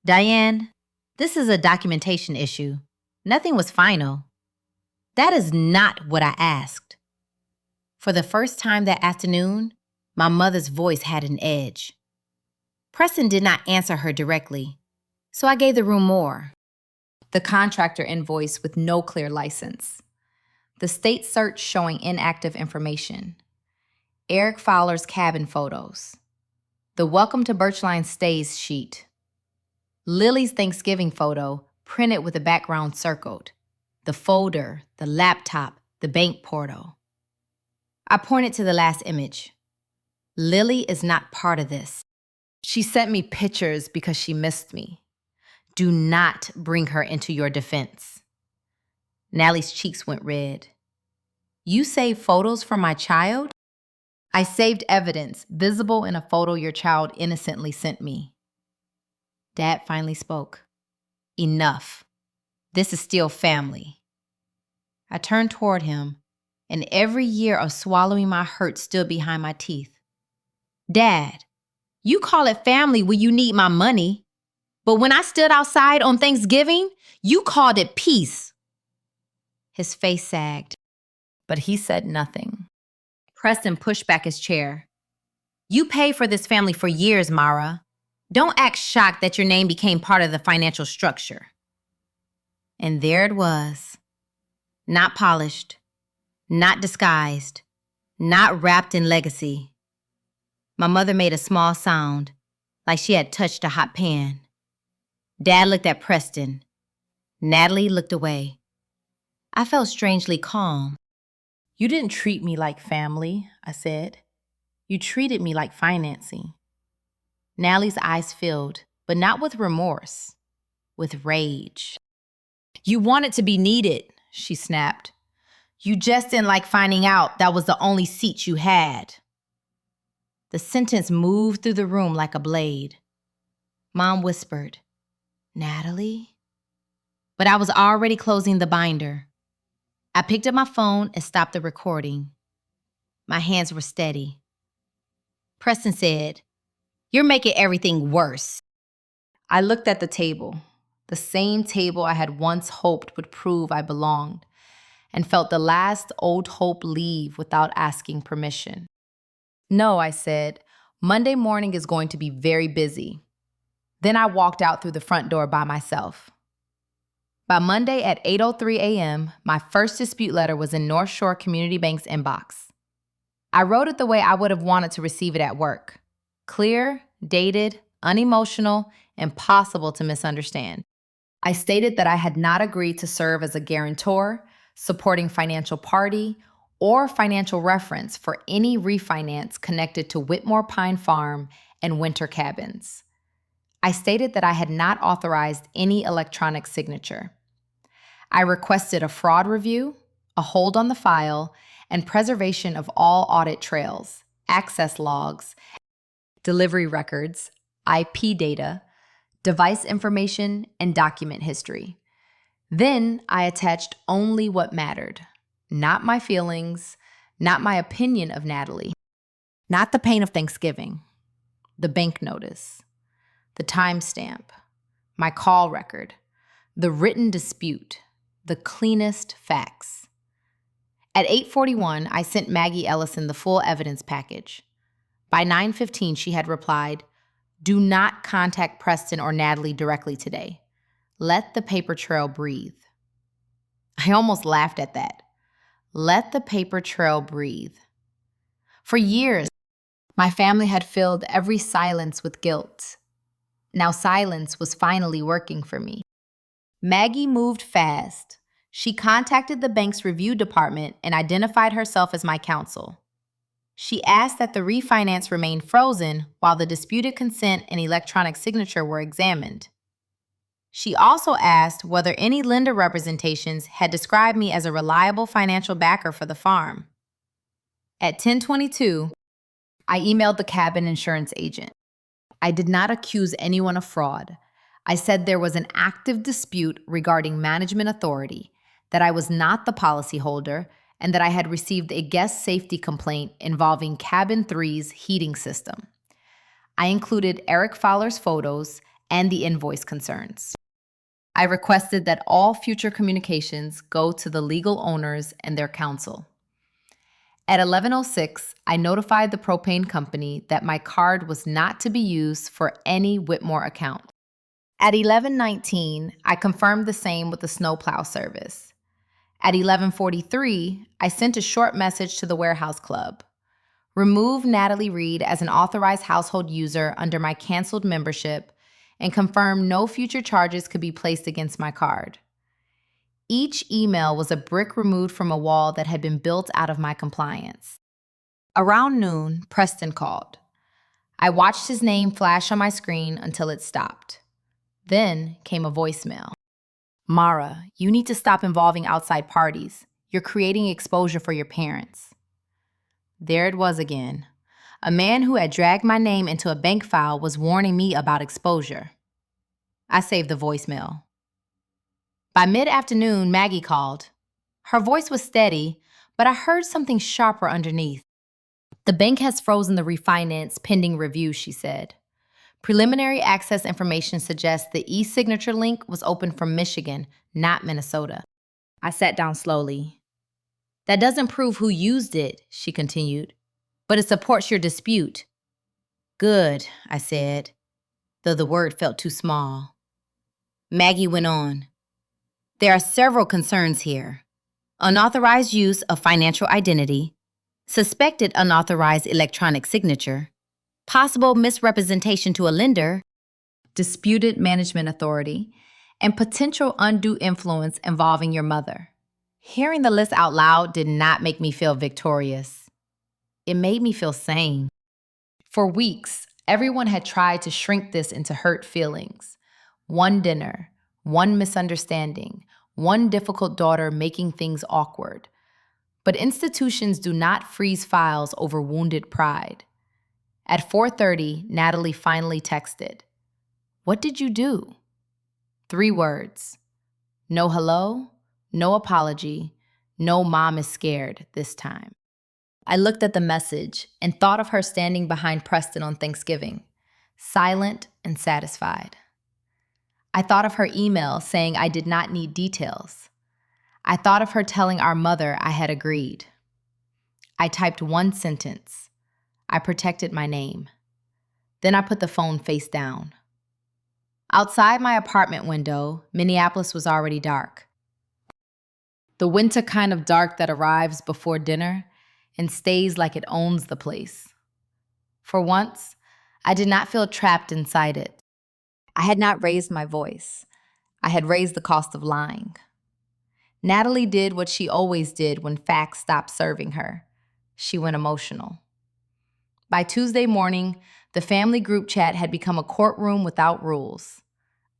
Diane, this is a documentation issue. Nothing was final. That is not what I asked. For the first time that afternoon, my mother's voice had an edge. Preston did not answer her directly, so I gave the room more. The contractor invoice with no clear license. The state search showing inactive information. Eric Fowler's cabin photos. The Welcome to Birchline Stays sheet. Lily's Thanksgiving photo printed with the background circled. The folder, the laptop, the bank portal. I pointed to the last image. Lily is not part of this. She sent me pictures because she missed me. Do not bring her into your defense. Natalie's cheeks went red. You saved photos from my child? I saved evidence visible in a photo your child innocently sent me. Dad finally spoke. Enough. This is still family. I turned toward him, and every year of swallowing my hurt stood behind my teeth. Dad, you call it family when you need my money, but when I stood outside on Thanksgiving, you called it peace. His face sagged, but he said nothing. Preston pushed back his chair. You paid for this family for years, Mara. Don't act shocked that your name became part of the financial structure. And there it was. Not polished, not disguised, not wrapped in legacy. My mother made a small sound, like she had touched a hot pan. Dad looked at Preston. Natalie looked away. I felt strangely calm. You didn't treat me like family, I said. You treated me like financing. Natalie's eyes filled, but not with remorse, with rage. You wanted to be needed, she snapped. You just didn't like finding out that was the only seat you had. The sentence moved through the room like a blade. Mom whispered, "Natalie?" But I was already closing the binder. I picked up my phone and stopped the recording. My hands were steady. Preston said, "You're making everything worse." I looked at the table, the same table I had once hoped would prove I belonged, and felt the last old hope leave without asking permission. "No," I said, "Monday morning is going to be very busy." Then I walked out through the front door by myself. By Monday at 8:03 a.m., my first dispute letter was in North Shore Community Bank's inbox. I wrote it the way I would have wanted to receive it at work. Clear, dated, unemotional, impossible to misunderstand. I stated that I had not agreed to serve as a guarantor, supporting financial party, or financial reference for any refinance connected to Whitmore Pine Farm and winter cabins. I stated that I had not authorized any electronic signature. I requested a fraud review, a hold on the file, and preservation of all audit trails, access logs, delivery records, IP data, device information, and document history. Then I attached only what mattered, not my feelings, not my opinion of Natalie, not the pain of Thanksgiving, the bank notice, the timestamp, my call record, the written dispute, the cleanest facts. At 8:41, I sent Maggie Ellison the full evidence package. By 9:15, she had replied, "Do not contact Preston or Natalie directly today. Let the paper trail breathe." I almost laughed at that. Let the paper trail breathe. For years, my family had filled every silence with guilt. Now silence was finally working for me. Maggie moved fast. She contacted the bank's review department and identified herself as my counsel. She asked that the refinance remain frozen while the disputed consent and electronic signature were examined. She also asked whether any lender representations had described me as a reliable financial backer for the farm. At 10:22, I emailed the cabin insurance agent. I did not accuse anyone of fraud. I said there was an active dispute regarding management authority, that I was not the policyholder, and that I had received a guest safety complaint involving Cabin 3's heating system. I included Eric Fowler's photos and the invoice concerns. I requested that all future communications go to the legal owners and their counsel. At 11:06, I notified the propane company that my card was not to be used for any Whitmore account. At 11:19, I confirmed the same with the snowplow service. At 11:43, I sent a short message to the warehouse club. Remove Natalie Reed as an authorized household user under my canceled membership and confirm no future charges could be placed against my card. Each email was a brick removed from a wall that had been built out of my compliance. Around noon, Preston called. I watched his name flash on my screen until it stopped. Then came a voicemail. "Mara, you need to stop involving outside parties. You're creating exposure for your parents." There it was again. A man who had dragged my name into a bank file was warning me about exposure. I saved the voicemail. By mid-afternoon, Maggie called. Her voice was steady, but I heard something sharper underneath. "The bank has frozen the refinance pending review," she said. "Preliminary access information suggests the e-signature link was opened from Michigan, not Minnesota." I sat down slowly. "That doesn't prove who used it," she continued, "but it supports your dispute." "Good," I said, though the word felt too small. Maggie went on. "There are several concerns here. Unauthorized use of financial identity, suspected unauthorized electronic signature, possible misrepresentation to a lender, disputed management authority, and potential undue influence involving your mother." Hearing the list out loud did not make me feel victorious. It made me feel sane. For weeks, everyone had tried to shrink this into hurt feelings. One dinner, one misunderstanding, one difficult daughter making things awkward. But institutions do not freeze files over wounded pride. At 4:30, Natalie finally texted. What did you do? 3 words. No hello, no apology, no mom is scared this time. I looked at the message and thought of her standing behind Preston on Thanksgiving, silent and satisfied. I thought of her email saying I did not need details. I thought of her telling our mother I had agreed. I typed one sentence. I protected my name. Then I put the phone face down. Outside my apartment window, Minneapolis was already dark. The winter kind of dark that arrives before dinner and stays like it owns the place. For once, I did not feel trapped inside it. I had not raised my voice. I had raised the cost of lying. Natalie did what she always did when facts stopped serving her. She went emotional. By Tuesday morning, the family group chat had become a courtroom without rules.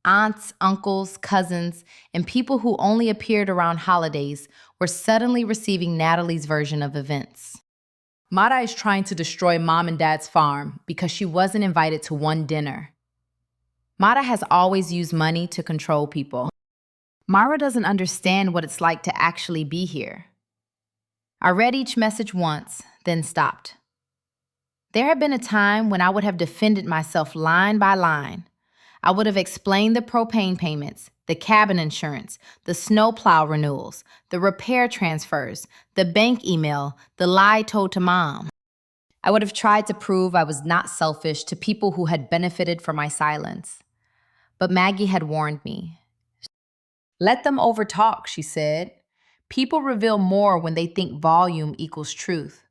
Aunts, uncles, cousins, and people who only appeared around holidays were suddenly receiving Natalie's version of events. Mara is trying to destroy mom and dad's farm because she wasn't invited to one dinner. Mara has always used money to control people. Mara doesn't understand what it's like to actually be here. I read each message once, then stopped. There had been a time when I would have defended myself line by line. I would have explained the propane payments, the cabin insurance, the snowplow renewals, the repair transfers, the bank email, the lie told to mom. I would have tried to prove I was not selfish to people who had benefited from my silence. But Maggie had warned me. Let them overtalk, she said. People reveal more when they think volume equals truth.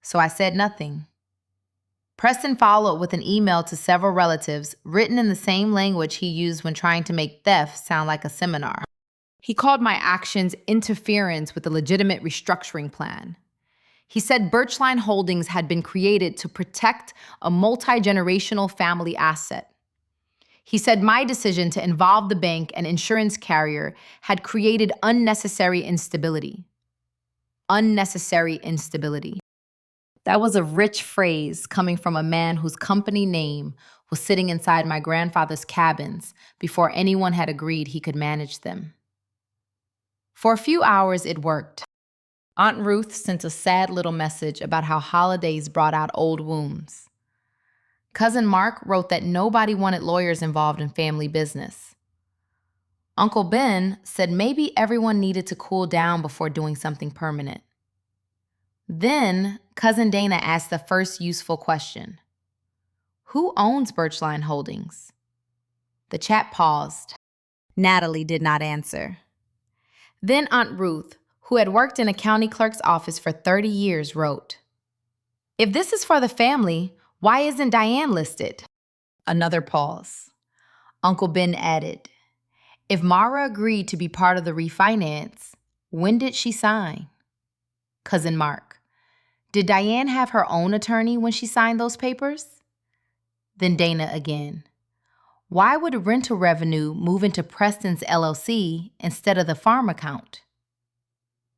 So I said nothing. Preston followed with an email to several relatives written in the same language he used when trying to make theft sound like a seminar. He called my actions interference with a legitimate restructuring plan. He said Birchline Holdings had been created to protect a multi-generational family asset. He said my decision to involve the bank and insurance carrier had created unnecessary instability. Unnecessary instability. That was a rich phrase coming from a man whose company name was sitting inside my grandfather's cabins before anyone had agreed he could manage them. For a few hours, it worked. Aunt Ruth sent a sad little message about how holidays brought out old wounds. Cousin Mark wrote that nobody wanted lawyers involved in family business. Uncle Ben said maybe everyone needed to cool down before doing something permanent. Then, Cousin Dana asked the first useful question. Who owns Birchline Holdings? The chat paused. Natalie did not answer. Then Aunt Ruth, who had worked in a county clerk's office for 30 years, wrote, If this is for the family, why isn't Diane listed? Another pause. Uncle Ben added, If Mara agreed to be part of the refinance, when did she sign? Cousin Mark, did Diane have her own attorney when she signed those papers? Then Dana again. Why would rental revenue move into Preston's LLC instead of the farm account?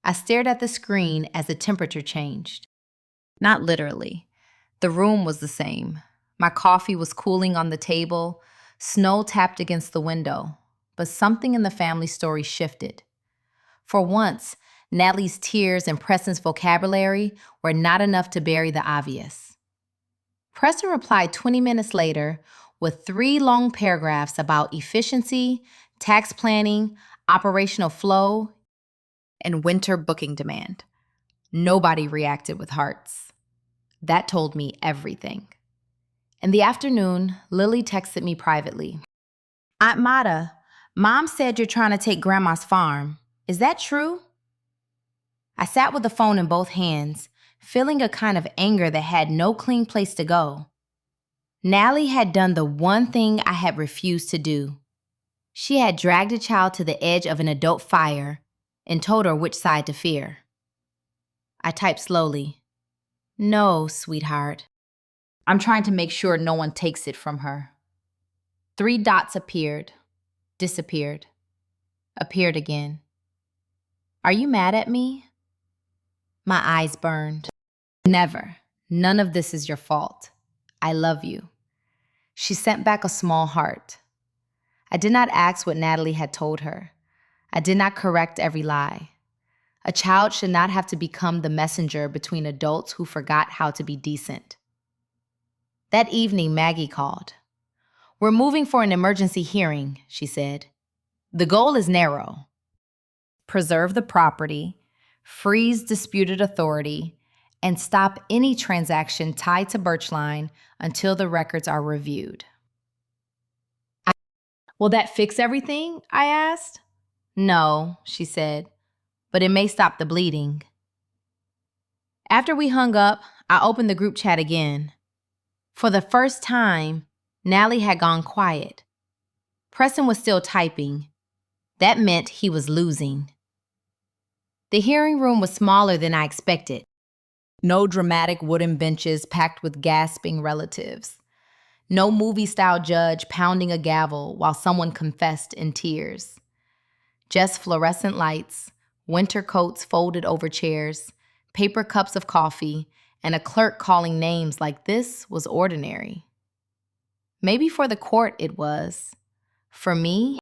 I stared at the screen as the temperature changed. Not literally. The room was the same. My coffee was cooling on the table. Snow tapped against the window. But something in the family story shifted. For once, Natalie's tears and Preston's vocabulary were not enough to bury the obvious. Preston replied 20 minutes later with 3 long paragraphs about efficiency, tax planning, operational flow, and winter booking demand. Nobody reacted with hearts. That told me everything. In the afternoon, Lily texted me privately. Aunt Mata, Mom said you're trying to take Grandma's farm. Is that true? I sat with the phone in both hands, feeling a kind of anger that had no clean place to go. Natalie had done the one thing I had refused to do. She had dragged a child to the edge of an adult fire and told her which side to fear. I typed slowly. No, sweetheart. I'm trying to make sure no one takes it from her. 3 dots appeared, disappeared, appeared again. Are you mad at me? My eyes burned. Never. None of this is your fault. I love you. She sent back a small heart. I did not ask what Natalie had told her. I did not correct every lie. A child should not have to become the messenger between adults who forgot how to be decent. That evening, Maggie called. "We're moving for an emergency hearing," she said. "The goal is narrow. Preserve the property, freeze disputed authority, and stop any transaction tied to Birchline until the records are reviewed." "Will that fix everything?" I asked. "No," she said, "but it may stop the bleeding." After we hung up, I opened the group chat again. For the first time, Nally had gone quiet. Preston was still typing. That meant he was losing. The hearing room was smaller than I expected. No dramatic wooden benches packed with gasping relatives. No movie-style judge pounding a gavel while someone confessed in tears. Just fluorescent lights, winter coats folded over chairs, paper cups of coffee, and a clerk calling names like this was ordinary. Maybe for the court it was. For me,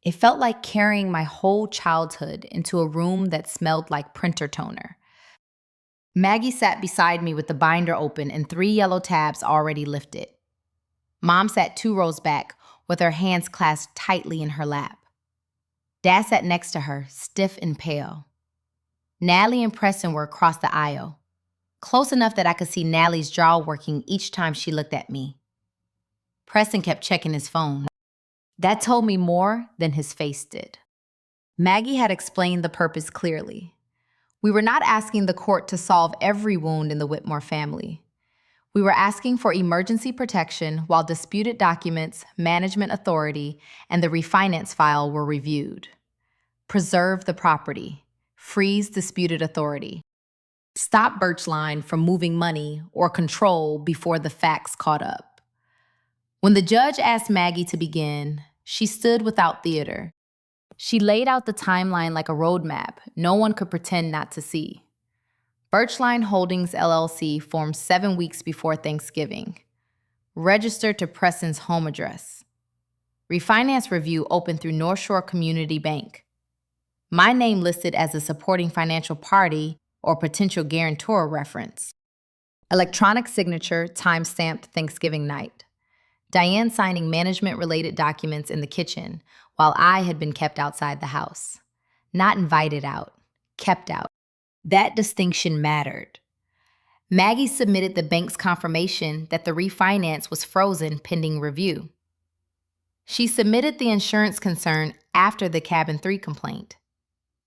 it felt like carrying my whole childhood into a room that smelled like printer toner. Maggie sat beside me with the binder open and 3 yellow tabs already lifted. Mom sat 2 rows back with her hands clasped tightly in her lap. Dad sat next to her, stiff and pale. Natalie and Preston were across the aisle, close enough that I could see Natalie's jaw working each time she looked at me. Preston kept checking his phone. That told me more than his face did. Maggie had explained the purpose clearly. We were not asking the court to solve every wound in the Whitmore family. We were asking for emergency protection while disputed documents, management authority, and the refinance file were reviewed. Preserve the property. Freeze disputed authority. Stop Birchline from moving money or control before the facts caught up. When the judge asked Maggie to begin, she stood without theater. She laid out the timeline like a roadmap no one could pretend not to see. Birchline Holdings LLC formed 7 weeks before Thanksgiving. Registered to Preston's home address. Refinance review opened through North Shore Community Bank. My name listed as a supporting financial party or potential guarantor reference. Electronic signature time-stamped Thanksgiving night. Diane signing management-related documents in the kitchen while I had been kept outside the house. Not invited out, kept out. That distinction mattered. Maggie submitted the bank's confirmation that the refinance was frozen pending review. She submitted the insurance concern after the Cabin 3 complaint.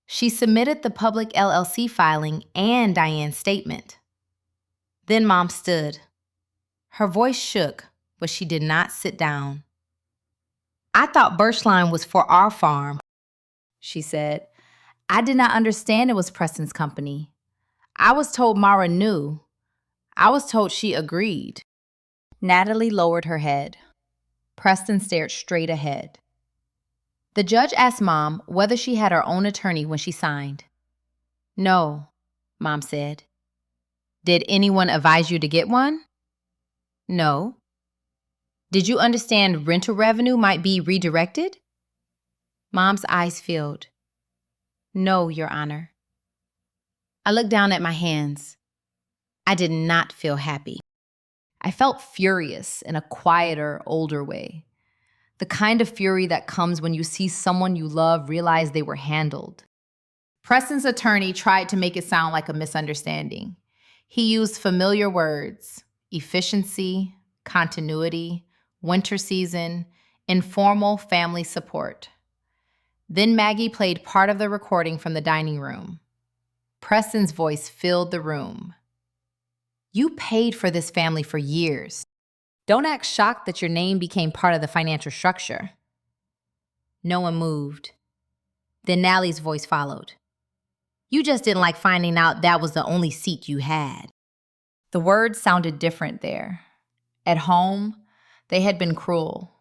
She submitted the public LLC filing and Diane's statement. Then Mom stood. Her voice shook, but she did not sit down. "I thought Birchline was for our farm," she said. "I did not understand it was Preston's company. I was told Mara knew. I was told she agreed." Natalie lowered her head. Preston stared straight ahead. The judge asked Mom whether she had her own attorney when she signed. "No," Mom said. "Did anyone advise you to get one?" "No." "Did you understand rental revenue might be redirected?" Mom's eyes filled. "No, Your Honor." I looked down at my hands. I did not feel happy. I felt furious in a quieter, older way. The kind of fury that comes when you see someone you love realize they were handled. Preston's attorney tried to make it sound like a misunderstanding. He used familiar words: efficiency, continuity, winter season, informal family support. Then Maggie played part of the recording from the dining room. Preston's voice filled the room. "You paid for this family for years. Don't act shocked that your name became part of the financial structure." No one moved. Then Natalie's voice followed. "You just didn't like finding out that was the only seat you had." The words sounded different there. At home, they had been cruel.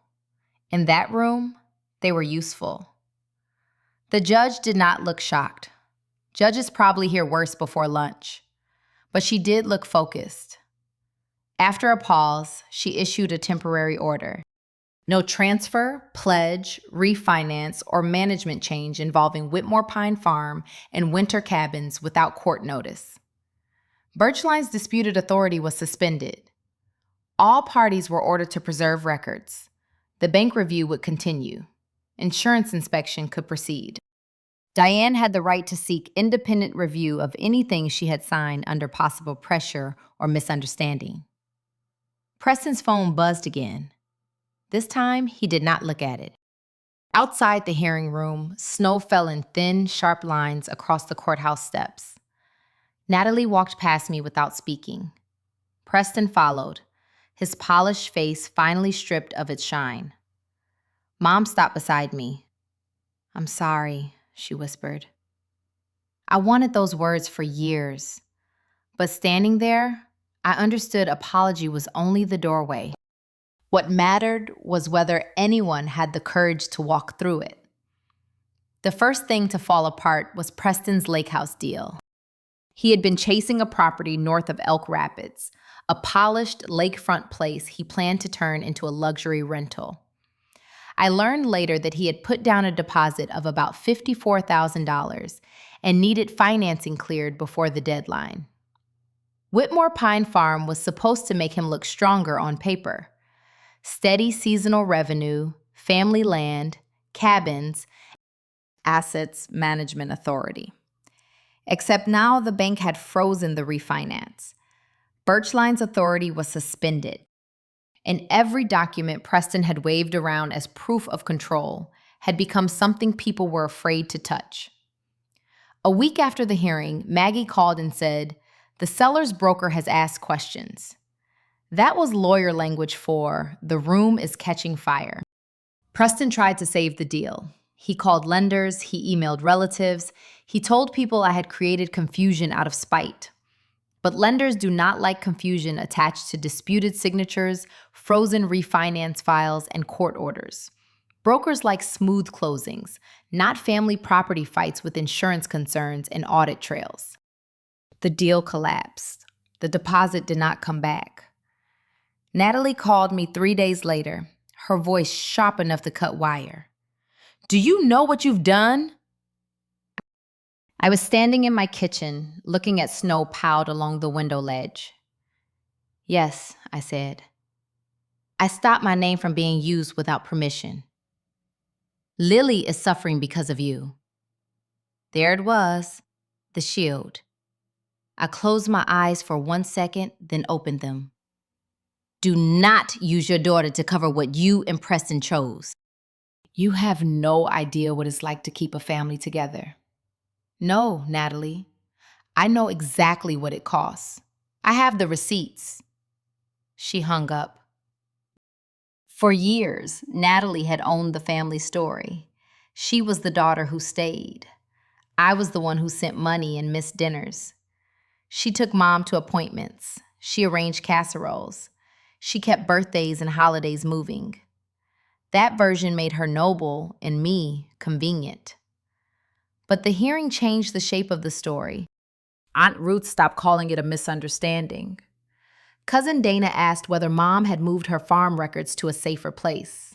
In that room, they were useful. The judge did not look shocked. Judges probably hear worse before lunch. But she did look focused. After a pause, she issued a temporary order. No transfer, pledge, refinance, or management change involving Whitmore Pine Farm and winter cabins without court notice. Birchline's disputed authority was suspended. All parties were ordered to preserve records. The bank review would continue. Insurance inspection could proceed. Diane had the right to seek independent review of anything she had signed under possible pressure or misunderstanding. Preston's phone buzzed again. This time, he did not look at it. Outside the hearing room, snow fell in thin, sharp lines across the courthouse steps. Natalie walked past me without speaking. Preston followed, his polished face finally stripped of its shine. Mom stopped beside me. "I'm sorry," she whispered. I wanted those words for years, but standing there, I understood apology was only the doorway. What mattered was whether anyone had the courage to walk through it. The first thing to fall apart was Preston's lake house deal. He had been chasing a property north of Elk Rapids, a polished lakefront place he planned to turn into a luxury rental. I learned later that he had put down a deposit of about $54,000 and needed financing cleared before the deadline. Whitmore Pine Farm was supposed to make him look stronger on paper. Steady seasonal revenue, family land, cabins, assets management authority. Except now the bank had frozen the refinance. Birchline's authority was suspended, and every document Preston had waved around as proof of control had become something people were afraid to touch. A week after the hearing, Maggie called and said, "The seller's broker has asked questions." That was lawyer language for, "The room is catching fire." Preston tried to save the deal. He called lenders, he emailed relatives, he told people I had created confusion out of spite. But lenders do not like confusion attached to disputed signatures, frozen refinance files, and court orders. Brokers like smooth closings, not family property fights with insurance concerns and audit trails. The deal collapsed. The deposit did not come back. Natalie called me 3 days later, her voice sharp enough to cut wire. "Do you know what you've done?" I was standing in my kitchen, looking at snow piled along the window ledge. "Yes," I said. "I stopped my name from being used without permission. Lily is suffering because of you." There it was, the shield. I closed my eyes for 1 second, then opened them. "Do not use your daughter to cover what you and Preston chose. You have no idea what it's like to keep a family together." "No, Natalie. I know exactly what it costs. I have the receipts." She hung up. For years, Natalie had owned the family story. She was the daughter who stayed. I was the one who sent money and missed dinners. She took Mom to appointments. She arranged casseroles. She kept birthdays and holidays moving. That version made her noble and me convenient. But the hearing changed the shape of the story. Aunt Ruth stopped calling it a misunderstanding. Cousin Dana asked whether Mom had moved her farm records to a safer place.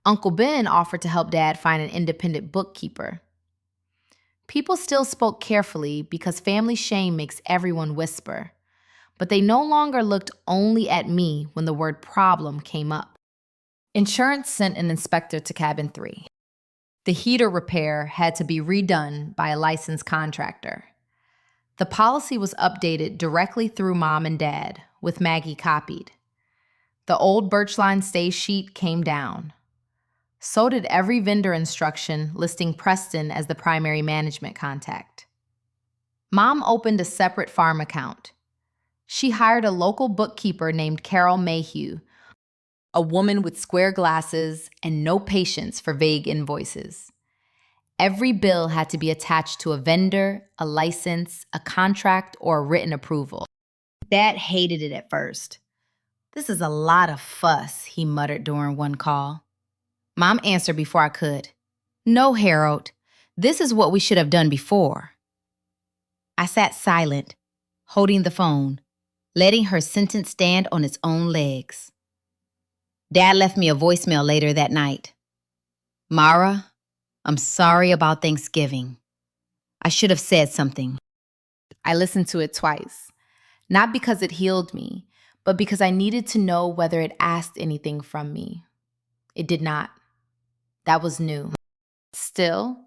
Uncle Ben offered to help Dad find an independent bookkeeper. People still spoke carefully because family shame makes everyone whisper. But they no longer looked only at me when the word problem came up. Insurance sent an inspector to cabin 3. The heater repair had to be redone by a licensed contractor. The policy was updated directly through Mom and Dad, with Maggie copied. The old Birchline stay sheet came down. So did every vendor instruction listing Preston as the primary management contact. Mom opened a separate farm account. She hired a local bookkeeper named Carol Mayhew, a woman with square glasses and no patience for vague invoices. Every bill had to be attached to a vendor, a license, a contract, or a written approval. Dad hated it at first. "This is a lot of fuss," he muttered during one call. Mom answered before I could. "No, Harold, this is what we should have done before." I sat silent, holding the phone. letting her sentence stand on its own legs. Dad left me a voicemail later that night. Mara, I'm sorry about Thanksgiving. I should have said something. I listened to it twice, not because it healed me, but because I needed to know whether it asked anything from me. It did not. That was new. Still,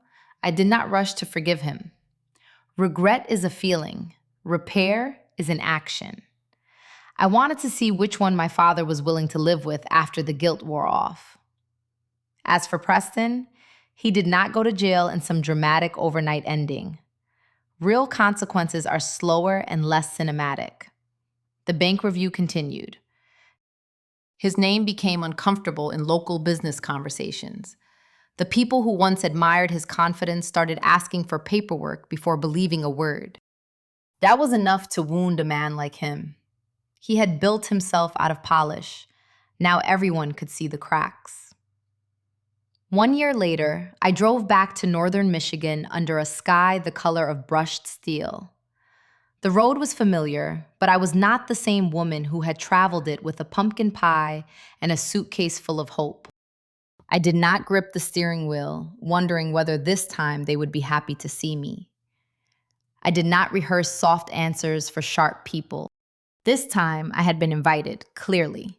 I did not rush to forgive him. Regret is a feeling. Repair is an action. I wanted to see which one my father was willing to live with after the guilt wore off. As for Preston, he did not go to jail in some dramatic overnight ending. Real consequences are slower and less cinematic. The bank review continued. His name became uncomfortable in local business conversations. The people who once admired his confidence started asking for paperwork before believing a word. That was enough to wound a man like him. He had built himself out of polish. Now everyone could see the cracks. 1 year later, I drove back to northern Michigan under a sky the color of brushed steel. The road was familiar, but I was not the same woman who had traveled it with a pumpkin pie and a suitcase full of hope. I did not grip the steering wheel, wondering whether this time they would be happy to see me. I did not rehearse soft answers for sharp people. This time, I had been invited, clearly,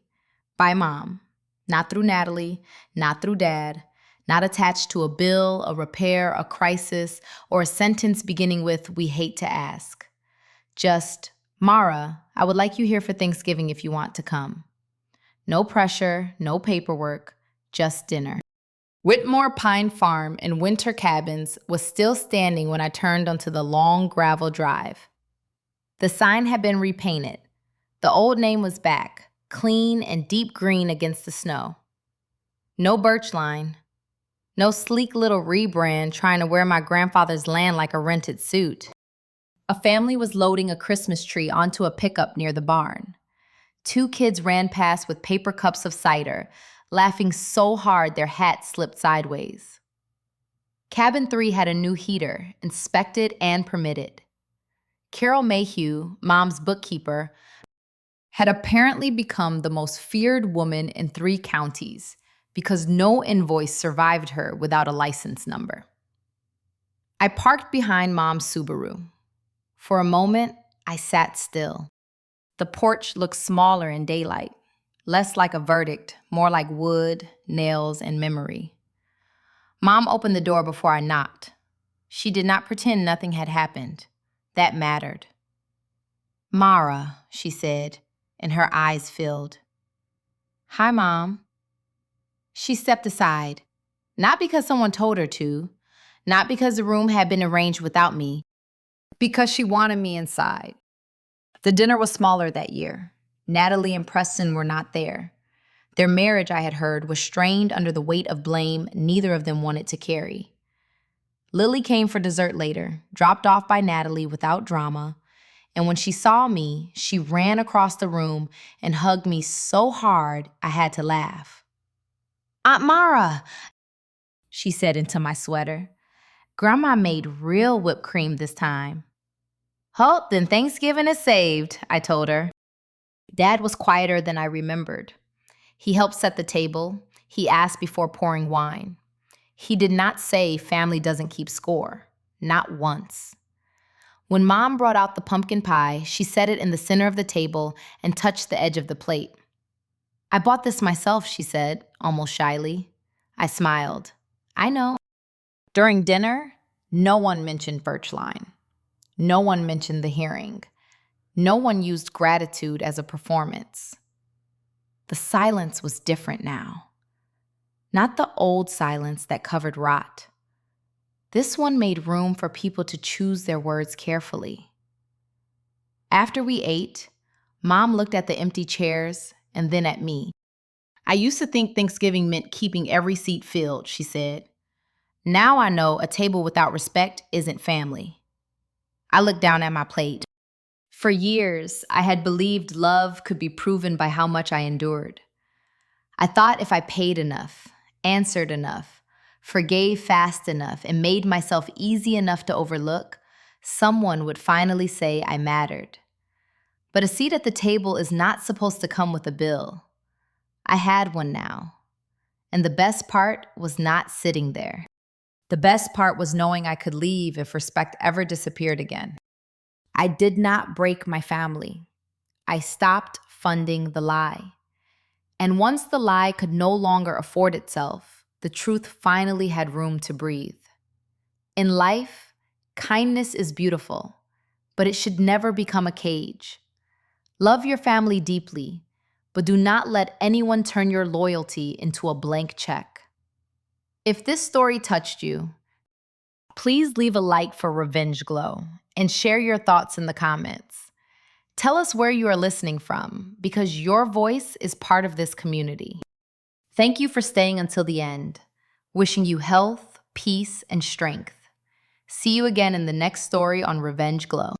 by Mom, not through Natalie, not through Dad, not attached to a bill, a repair, a crisis, or a sentence beginning with, "We hate to ask." Just, "Mara, I would like you here for Thanksgiving if you want to come." No pressure, no paperwork, just dinner. Whitmore Pine Farm in Winter Cabins was still standing when I turned onto the long gravel drive. The sign had been repainted. The old name was back, clean and deep green against the snow. No birch line. No sleek little rebrand trying to wear my grandfather's land like a rented suit. A family was loading a Christmas tree onto a pickup near the barn. 2 kids ran past with paper cups of cider, laughing so hard their hats slipped sideways. Cabin 3 had a new heater, inspected and permitted. Carol Mayhew, Mom's bookkeeper, had apparently become the most feared woman in 3 counties because no invoice survived her without a license number. I parked behind Mom's Subaru. For a moment, I sat still. The porch looked smaller in daylight, less like a verdict, more like wood, nails, and memory. Mom opened the door before I knocked. She did not pretend nothing had happened. That mattered. "Mara," she said, and her eyes filled. "Hi, Mom." She stepped aside, not because someone told her to, not because the room had been arranged without me, because she wanted me inside. The dinner was smaller that year. Natalie and Preston were not there. Their marriage, I had heard, was strained under the weight of blame neither of them wanted to carry. Lily came for dessert later, dropped off by Natalie without drama, and when she saw me, she ran across the room and hugged me so hard I had to laugh. "Aunt Mara," she said into my sweater. "Grandma made real whipped cream this time." "Oh, then Thanksgiving is saved," I told her. Dad was quieter than I remembered. He helped set the table. He asked before pouring wine. He did not say family doesn't keep score. Not once. When Mom brought out the pumpkin pie, she set it in the center of the table and touched the edge of the plate. "I bought this myself," she said, almost shyly. I smiled. "I know." During dinner, no one mentioned Birchline. No one mentioned the hearing. No one used gratitude as a performance. The silence was different now. Not the old silence that covered rot. This one made room for people to choose their words carefully. After we ate, Mom looked at the empty chairs and then at me. "I used to think Thanksgiving meant keeping every seat filled," she said. "Now I know a table without respect isn't family." I looked down at my plate. For years, I had believed love could be proven by how much I endured. I thought if I paid enough, answered enough, forgave fast enough, and made myself easy enough to overlook, someone would finally say I mattered. But a seat at the table is not supposed to come with a bill. I had one now. And the best part was not sitting there. The best part was knowing I could leave if respect ever disappeared again. I did not break my family. I stopped funding the lie. And once the lie could no longer afford itself, the truth finally had room to breathe. In life, kindness is beautiful, but it should never become a cage. Love your family deeply, but do not let anyone turn your loyalty into a blank check. If this story touched you, please leave a like for Revenge Glow and share your thoughts in the comments. Tell us where you are listening from, because your voice is part of this community. Thank you for staying until the end. Wishing you health, peace, and strength. See you again in the next story on Revenge Glow.